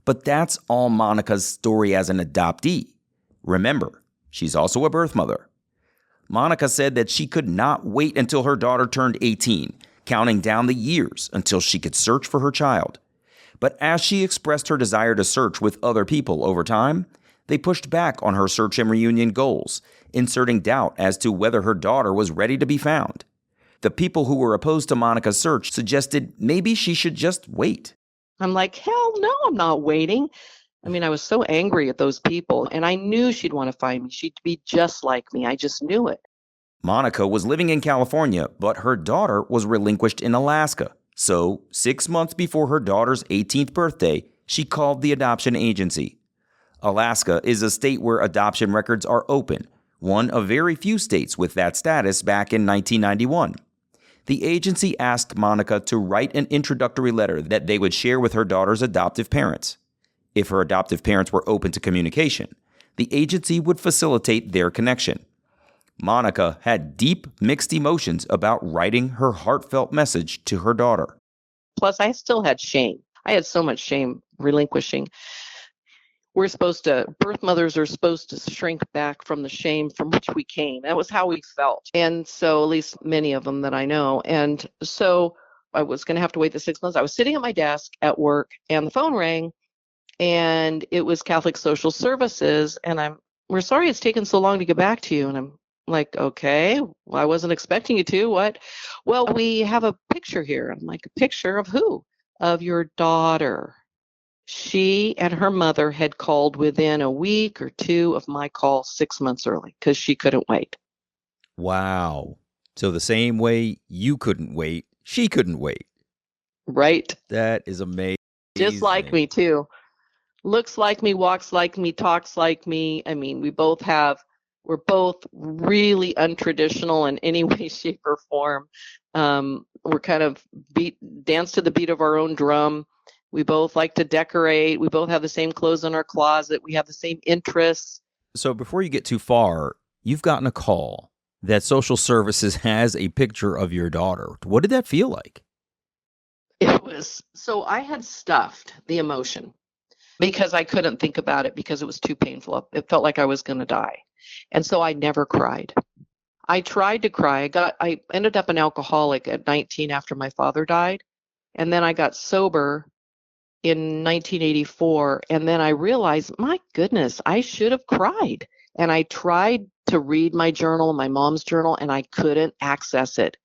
But that's all Monica's story as an adoptee. Remember, she's also a birth mother. Monica said that she could not wait until her daughter turned 18, counting down the years until she could search for her child. But as she expressed her desire to search with other people over time, they pushed back on her search and reunion goals, inserting doubt as to whether her daughter was ready to be found. The people who were opposed to Monica's search suggested maybe she should just wait. I'm like, hell no, I'm not waiting. I mean, I was so angry at those people, and I knew she'd want to find me. She'd be just like me. I just knew it. Monica was living in California, but her daughter was relinquished in Alaska. So, 6 months before her daughter's 18th birthday, she called the adoption agency. Alaska is a state where adoption records are open, one of very few states with that status back in 1991. The agency asked Monica to write an introductory letter that they would share with her daughter's adoptive parents. If her adoptive parents were open to communication, the agency would facilitate their connection. Monica had deep, mixed emotions about writing her heartfelt message to her daughter. Plus, I still had shame. I had so much shame relinquishing. Birth mothers are supposed to shrink back from the shame from which we came. That was how we felt. And so, at least many of them that I know. And so I was going to have to wait the 6 months. I was sitting at my desk at work, and the phone rang, and it was Catholic Social Services. And we're sorry it's taken so long to get back to you. And I'm like, okay, well, I wasn't expecting you to. What? Well, we have a picture here. I'm like, a picture of who? Of your daughter. She and her mother had called within a week or two of my call 6 months early because she couldn't wait. Wow. So the same way you couldn't wait, she couldn't wait. Right? That is amazing. Just like me, too. Looks like me, walks like me, talks like me. I mean, we're both really untraditional in any way, shape, or form. We're kind of dance to the beat of our own drum. We both like to decorate. We both have the same clothes in our closet. We have the same interests. So before you get too far, you've gotten a call that social services has a picture of your daughter. What did that feel like? So I had stuffed the emotion because I couldn't think about it because it was too painful. It felt like I was going to die. And so I never cried. I tried to cry. I ended up an alcoholic at 19 after my father died. And then I got sober in 1984. And then I realized, my goodness, I should have cried. And I tried to read my journal, my mom's journal, and I couldn't access it.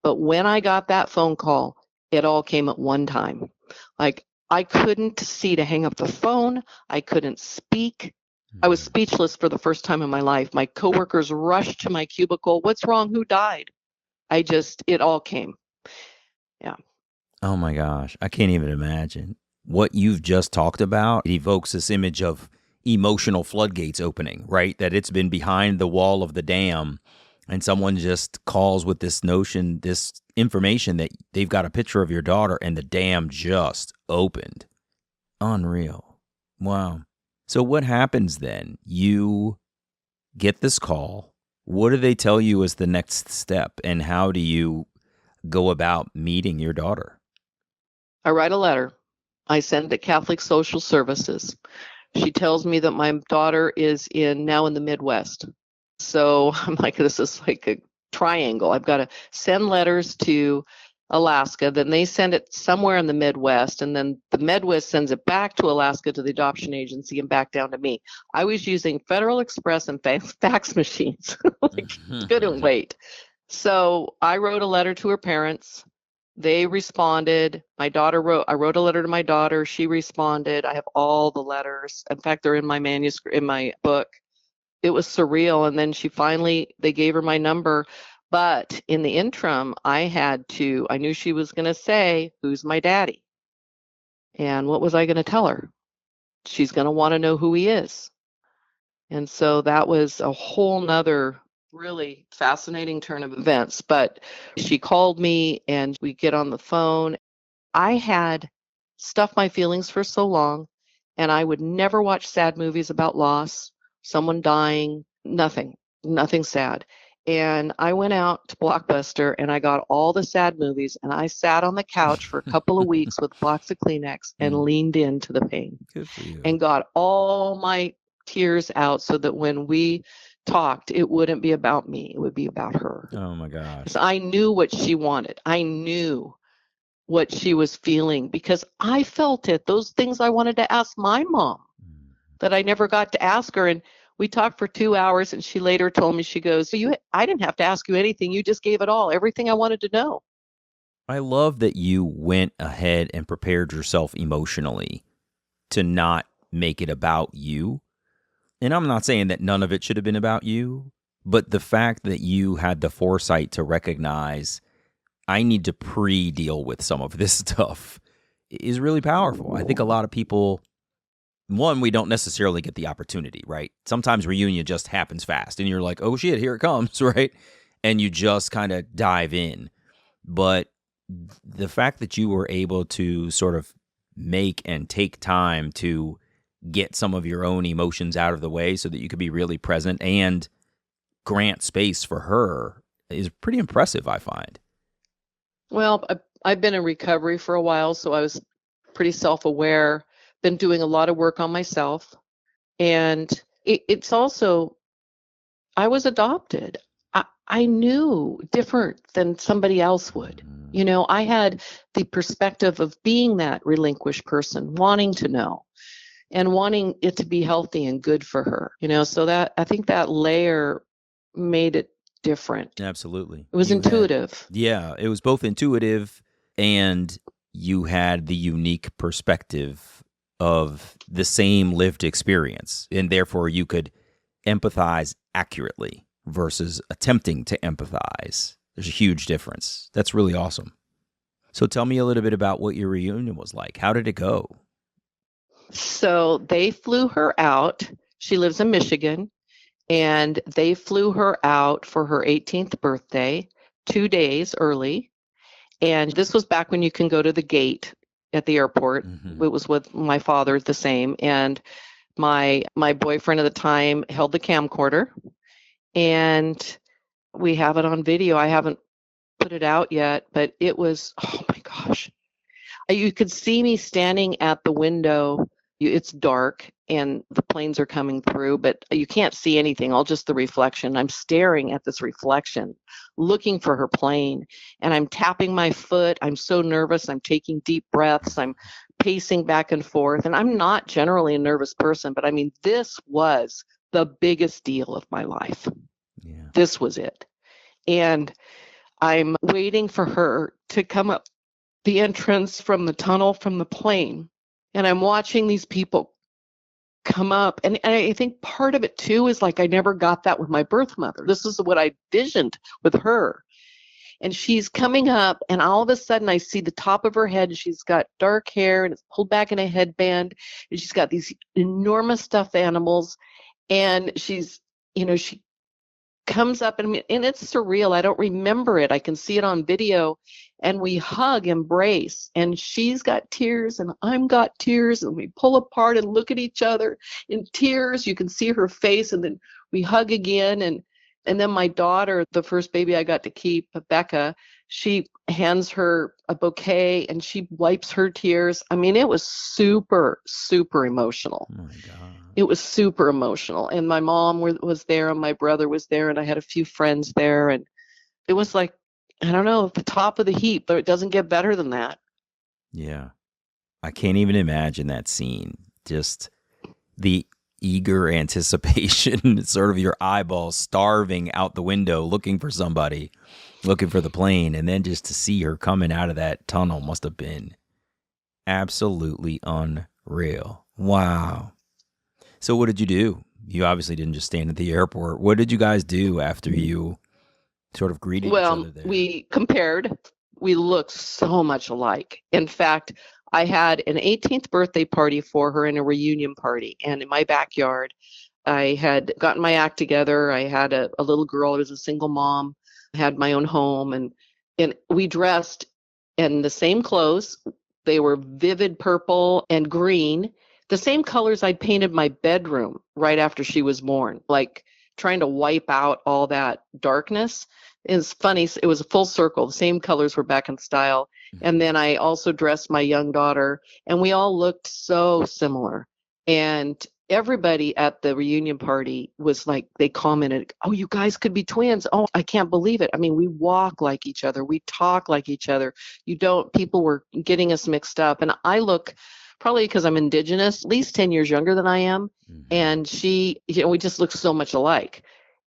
But when I got that phone call, it all came at one time. Like, I couldn't see to hang up the phone. I couldn't speak. I was speechless for the first time in my life. My coworkers rushed to my cubicle. What's wrong? Who died? It all came. Yeah. Oh my gosh. I can't even imagine. What you've just talked about, it evokes this image of emotional floodgates opening, right? That it's been behind the wall of the dam and someone just calls with this notion, this information that they've got a picture of your daughter and the dam just opened. Unreal. Wow. So what happens then? You get this call. What do they tell you is the next step? And how do you go about meeting your daughter? I write a letter. I send it to Catholic Social Services. She tells me that my daughter is now in the Midwest. So I'm like, this is like a triangle. I've got to send letters to Alaska, then they send it somewhere in the Midwest, and then the Midwest sends it back to Alaska to the adoption agency and back down to me. I was using Federal Express and fax machines. Couldn't wait. So I wrote a letter to her parents. They responded. I wrote a letter to my daughter. She responded. I have all the letters. In fact, they're in my manuscript, in my book. It was surreal. And then they gave her my number. But in the interim, I knew she was going to say, "Who's my daddy?" And what was I going to tell her? She's going to want to know who he is. And so that was a whole nother really fascinating turn of events. But she called me and we get on the phone. I had stuffed my feelings for so long, and I would never watch sad movies about loss, someone dying, nothing sad. And I went out to Blockbuster and I got all the sad movies, and I sat on the couch for a couple of weeks with a box of Kleenex and leaned into the pain. Good for you. And got all my tears out so that when we talked, it wouldn't be about me. It would be about her. Oh my gosh. So I knew what she wanted. I knew what she was feeling because I felt it. Those things I wanted to ask my mom that I never got to ask her. And we talked for 2 hours, and she later told me, she goes, I didn't have to ask you anything. You just gave it all, everything I wanted to know. I love that you went ahead and prepared yourself emotionally to not make it about you. And I'm not saying that none of it should have been about you, but the fact that you had the foresight to recognize I need to pre-deal with some of this stuff is really powerful. I think a lot of people, one, we don't necessarily get the opportunity, right? Sometimes reunion just happens fast and you're like, oh shit, here it comes, right? And you just kind of dive in. But the fact that you were able to sort of make and take time to get some of your own emotions out of the way so that you could be really present and grant space for her is pretty impressive, I find. Well, I've been in recovery for a while, so I was pretty self-aware, been doing a lot of work on myself. And it's also, I was adopted. I knew different than somebody else would. You know, I had the perspective of being that relinquished person, wanting to know and wanting it to be healthy and good for her. You know, so that I think that layer made it different. Absolutely. It was intuitive. It was both intuitive and you had the unique perspective of the same lived experience, and therefore you could empathize accurately versus attempting to empathize. There's a huge difference. That's really awesome. So tell me a little bit about what your reunion was like. How did it go? So they flew her out. She lives in Michigan, and they flew her out for her 18th birthday, 2 days early. And this was back when you can go to the gate at the airport. Mm-hmm. It was with my father, the same. And my boyfriend at the time held the camcorder, and we have it on video. I haven't put it out yet, but it was, oh my gosh. You could see me standing at the window. It's dark and the planes are coming through, but you can't see anything, all just the reflection. I'm staring at this reflection, looking for her plane, and I'm tapping my foot. I'm so nervous. I'm taking deep breaths. I'm pacing back and forth. And I'm not generally a nervous person, but I mean, this was the biggest deal of my life. Yeah. This was it. And I'm waiting for her to come up the entrance from the tunnel from the plane. And I'm watching these people come up. And I think part of it too is like I never got that with my birth mother. This is what I visioned with her. And she's coming up, and all of a sudden I see the top of her head. She's got dark hair and it's pulled back in a headband. And she's got these enormous stuffed animals. And she's, she comes up, and it's surreal. I don't remember it. I can see it on video, and we hug, embrace, and she's got tears and I'm got tears, and we pull apart and look at each other in tears. You can see her face, and then we hug again. And then my daughter, the first baby I got to keep, Becca, she hands her a bouquet and she wipes her tears. I mean, it was super, super emotional. Oh my God. It was super emotional. And my mom was there, and my brother was there, and I had a few friends there. And it was like, I don't know, the top of the heap, but it doesn't get better than that. Yeah. I can't even imagine that scene. Just the eager anticipation, sort of your eyeballs starving out the window, looking for somebody, looking for the plane. And then just to see her coming out of that tunnel must have been absolutely unreal. Wow. So what did you do? You obviously didn't just stand at the airport. What did you guys do after you sort of greeted each other there? We compared. We looked so much alike. In fact, I had an 18th birthday party for her and a reunion party. And in my backyard, I had gotten my act together. I had a little girl. I was a single mom. I had my own home. And we dressed in the same clothes. They were vivid purple and green, the same colors I'd painted my bedroom right after she was born, like trying to wipe out all that darkness. It's funny, it was a full circle. The same colors were back in style. And then I also dressed my young daughter, and we all looked so similar. And everybody at the reunion party was like, they commented, "Oh, you guys could be twins. Oh, I can't believe it. I mean, we walk like each other. We talk like each other. People were getting us mixed up." And I look, probably because I'm indigenous, at least 10 years younger than I am. Mm-hmm. And she, we just look so much alike.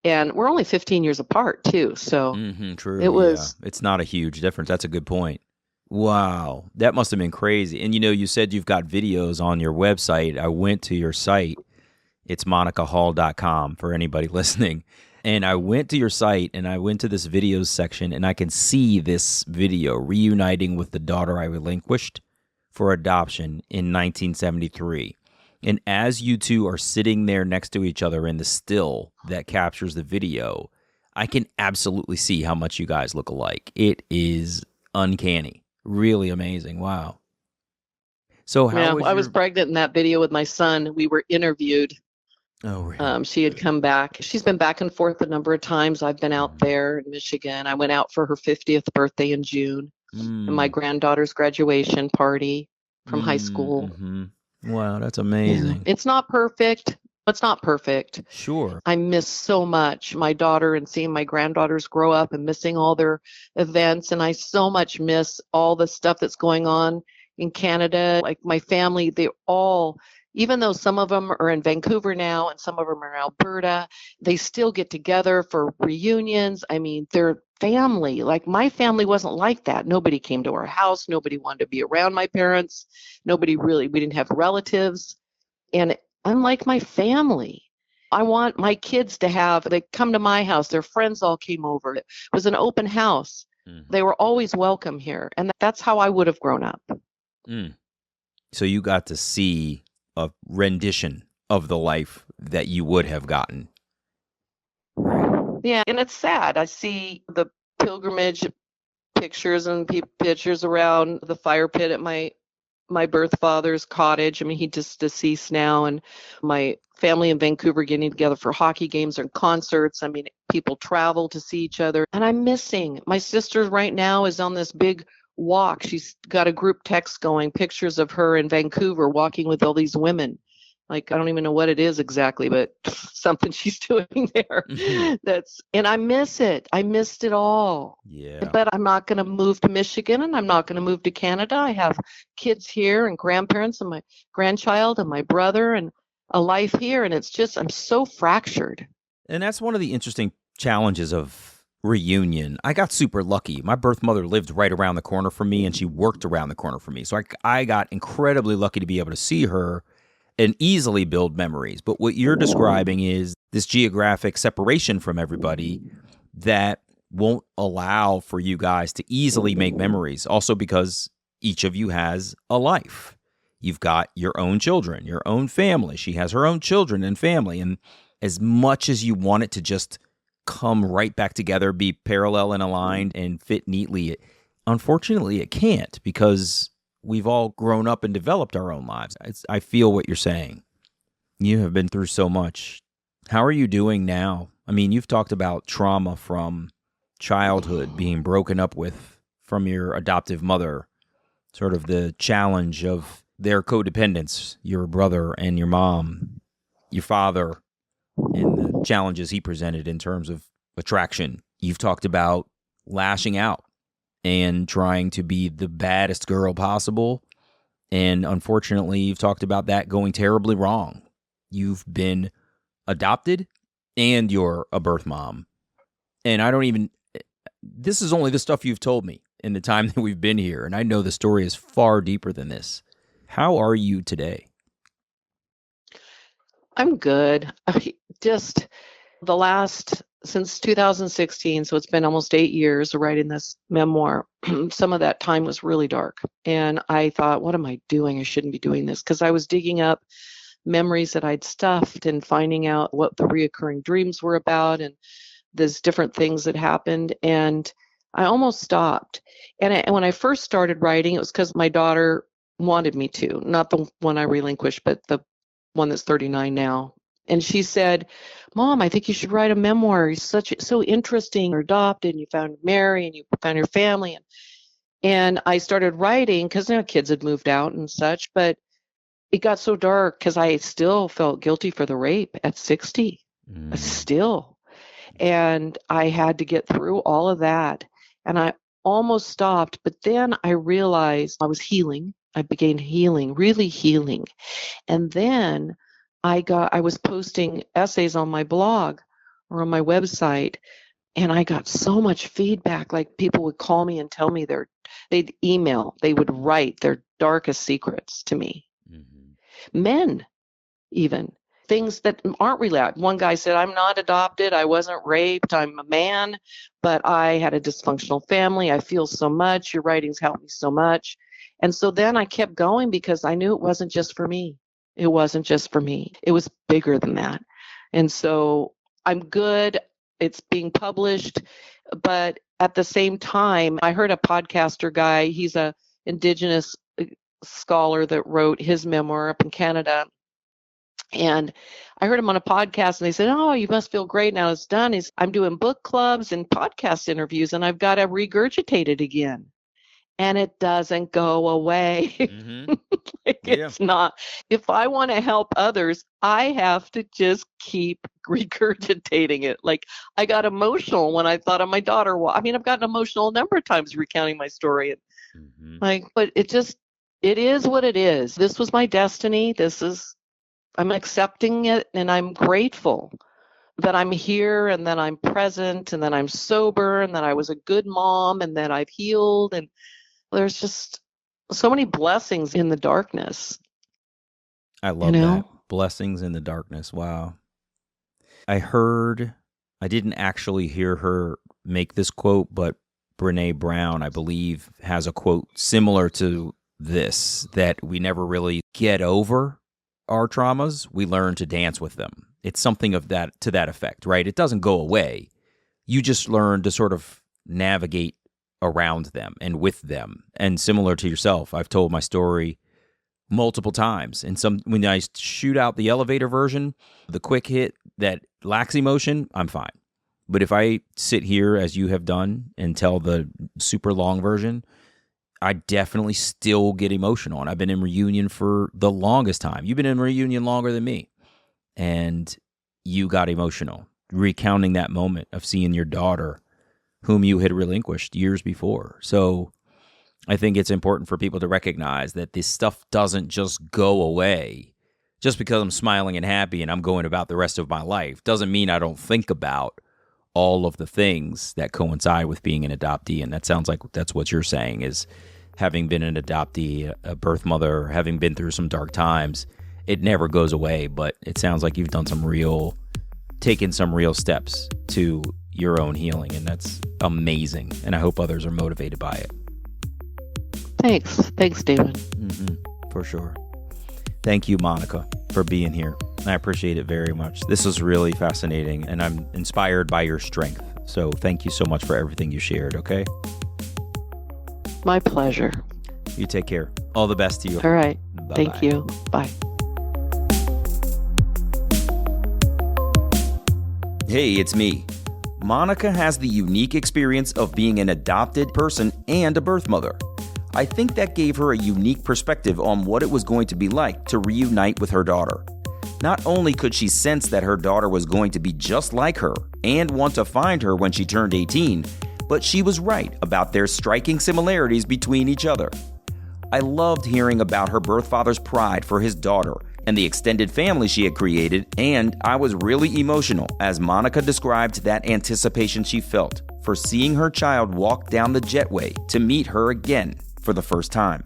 And we're only 15 years apart too. So true. It was, it's not a huge difference. That's a good point. Wow. That must've been crazy. And you said you've got videos on your website. I went to your site. It's monicahall.com for anybody listening. And I went to your site and I went to this videos section, and I can see this video reuniting with the daughter I relinquished for adoption in 1973. And as you two are sitting there next to each other in the still that captures the video, I can absolutely see how much you guys look alike. It is uncanny. Really amazing. Wow. So I was pregnant in that video with my son. We were interviewed. Oh, really? She had come back. She's been back and forth a number of times. I've been out there in Michigan. I went out for her 50th birthday in June, and my granddaughter's graduation party from high school. Mm-hmm. Wow, that's amazing. Yeah. It's not perfect. It's not perfect. Sure. I miss so much my daughter and seeing my granddaughters grow up and missing all their events. And I so much miss all the stuff that's going on in Canada. Like my family, they all even though some of them are in Vancouver now and some of them are in Alberta, they still get together for reunions. I mean, they're family. Like my family wasn't like that. Nobody came to our house. Nobody wanted to be around my parents. We didn't have relatives. And unlike my family, I want my kids they come to my house. Their friends all came over. It was an open house. They were always welcome here. And that's how I would have grown up. Mm. So you got to see a rendition of the life that you would have gotten. Yeah, and it's sad. I see the pilgrimage pictures and pictures around the fire pit at my birth father's cottage. I mean, he just deceased now, and my family in Vancouver getting together for hockey games or concerts. I mean, people travel to see each other, and I'm missing. My sister right now is on this big walk. She's got a group text going, pictures of her in Vancouver walking with all these women. Like, I don't even know what it is exactly, but something she's doing there. And I miss it. I missed it all. Yeah. But I'm not going to move to Michigan, and I'm not going to move to Canada. I have kids here and grandparents and my grandchild and my brother and a life here. And it's just, I'm so fractured. And that's one of the interesting challenges of reunion. I got super lucky. My birth mother lived right around the corner from me, and she worked around the corner from me. So I got incredibly lucky to be able to see her and easily build memories. But what you're describing is this geographic separation from everybody that won't allow for you guys to easily make memories. Also because each of you has a life. You've got your own children, your own family. She has her own children and family. And as much as you want it to just come right back together, be parallel and aligned and fit neatly, unfortunately it can't, because we've all grown up and developed our own lives. I feel what you're saying. You have been through so much. How are you doing now? I mean, you've talked about trauma from childhood, being broken up with from your adoptive mother, sort of the challenge of their codependence, your brother and your mom, your father, and the challenges he presented in terms of attraction. You've talked about lashing out and trying to be the baddest girl possible. And unfortunately, you've talked about that going terribly wrong. You've been adopted and you're a birth mom. And this is only the stuff you've told me in the time that we've been here. And I know the story is far deeper than this. How are you today? I'm good. Just since 2016, so it's been almost 8 years of writing this memoir. Some of that time was really dark. And I thought, what am I doing? I shouldn't be doing this, because I was digging up memories that I'd stuffed and finding out what the reoccurring dreams were about, and there's different things that happened. And I almost stopped. And when I first started writing, it was because my daughter wanted me to, not the one I relinquished, but the one that's 39 now. And she said, Mom, I think you should write a memoir. You're so interesting. You're adopted, and you found Mary, and you found your family. And I started writing because kids had moved out and such, but it got so dark because I still felt guilty for the rape at 60. Still. And I had to get through all of that. And I almost stopped, but then I realized I was healing. I began healing, really healing. And then I was posting essays on my blog or on my website, and I got so much feedback. Like, people would call me and tell me they'd email, they would write their darkest secrets to me. Men, even things that aren't related. One guy said, I'm not adopted. I wasn't raped. I'm a man, but I had a dysfunctional family. I feel so much. Your writings helped me so much. And so then I kept going because I knew it wasn't just for me. It wasn't just for me. It was bigger than that. And so I'm good. It's being published. But at the same time, I heard a podcaster guy, he's a Indigenous scholar that wrote his memoir up in Canada. And I heard him on a podcast, and they said, oh, you must feel great now it's done. I'm doing book clubs and podcast interviews, and I've got to regurgitate it again. And it doesn't go away. It's not. If I want to help others, I have to just keep regurgitating it. Like, I got emotional when I thought of my daughter. I've gotten emotional a number of times recounting my story. And but it is what it is. This was my destiny. This is I'm accepting it, and I'm grateful that I'm here, and that I'm present, and that I'm sober, and that I was a good mom, and that I've healed. And there's just so many blessings in the darkness. I love that. Blessings in the darkness. Wow. I didn't actually hear her make this quote, but Brene Brown, I believe, has a quote similar to this, that we never really get over our traumas. We learn to dance with them. It's something of that, to that effect, right? It doesn't go away. You just learn to sort of navigate around them and with them. And similar to yourself, I've told my story multiple times. And when I shoot out the elevator version, the quick hit that lacks emotion, I'm fine. But if I sit here as you have done and tell the super long version, I definitely still get emotional. And I've been in reunion for the longest time. You've been in reunion longer than me. And you got emotional, recounting that moment of seeing your daughter, whom you had relinquished years before. So I think it's important for people to recognize that this stuff doesn't just go away. Just because I'm smiling and happy and I'm going about the rest of my life doesn't mean I don't think about all of the things that coincide with being an adoptee. And that sounds like that's what you're saying, is having been an adoptee, a birth mother, having been through some dark times, it never goes away. But it sounds like you've done taken some real steps to your own healing. And that's amazing. And I hope others are motivated by it. Thanks, David. For sure. Thank you, Monica, for being here. I appreciate it very much. This was really fascinating, and I'm inspired by your strength. So thank you so much for everything you shared, okay? My pleasure. You take care. All the best to you. All right. Bye-bye. Thank you. Bye. Hey, it's me. Monica has the unique experience of being an adopted person and a birth mother. I think that gave her a unique perspective on what it was going to be like to reunite with her daughter. Not only could she sense that her daughter was going to be just like her and want to find her when she turned 18, but she was right about their striking similarities between each other. I loved hearing about her birth father's pride for his daughter and the extended family she had created, and I was really emotional as Monica described that anticipation she felt for seeing her child walk down the jetway to meet her again for the first time.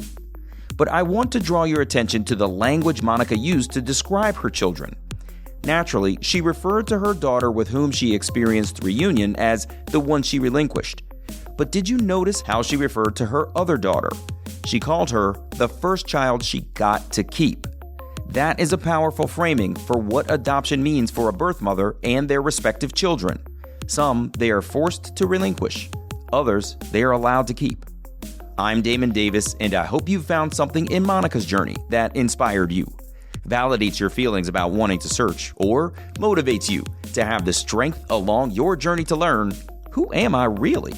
But I want to draw your attention to the language Monica used to describe her children. Naturally, she referred to her daughter with whom she experienced reunion as the one she relinquished. But did you notice how she referred to her other daughter? She called her the first child she got to keep. That is a powerful framing for what adoption means for a birth mother and their respective children. Some they are forced to relinquish, others they are allowed to keep. I'm Damon Davis, and I hope you've found something in Monica's journey that inspired you, validates your feelings about wanting to search, or motivates you to have the strength along your journey to learn, who am I really?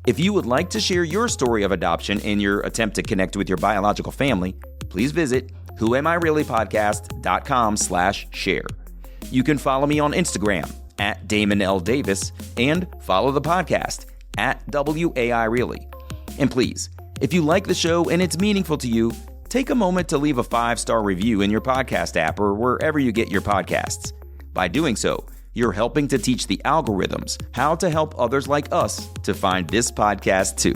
If you would like to share your story of adoption in your attempt to connect with your biological family, please visit whoamireallypodcast.com/share. You can follow me on Instagram at Damon L. Davis and follow the podcast at WAI Really. And please, if you like the show and it's meaningful to you, take a moment to leave a 5-star review in your podcast app or wherever you get your podcasts. By doing so, you're helping to teach the algorithms how to help others like us to find this podcast too.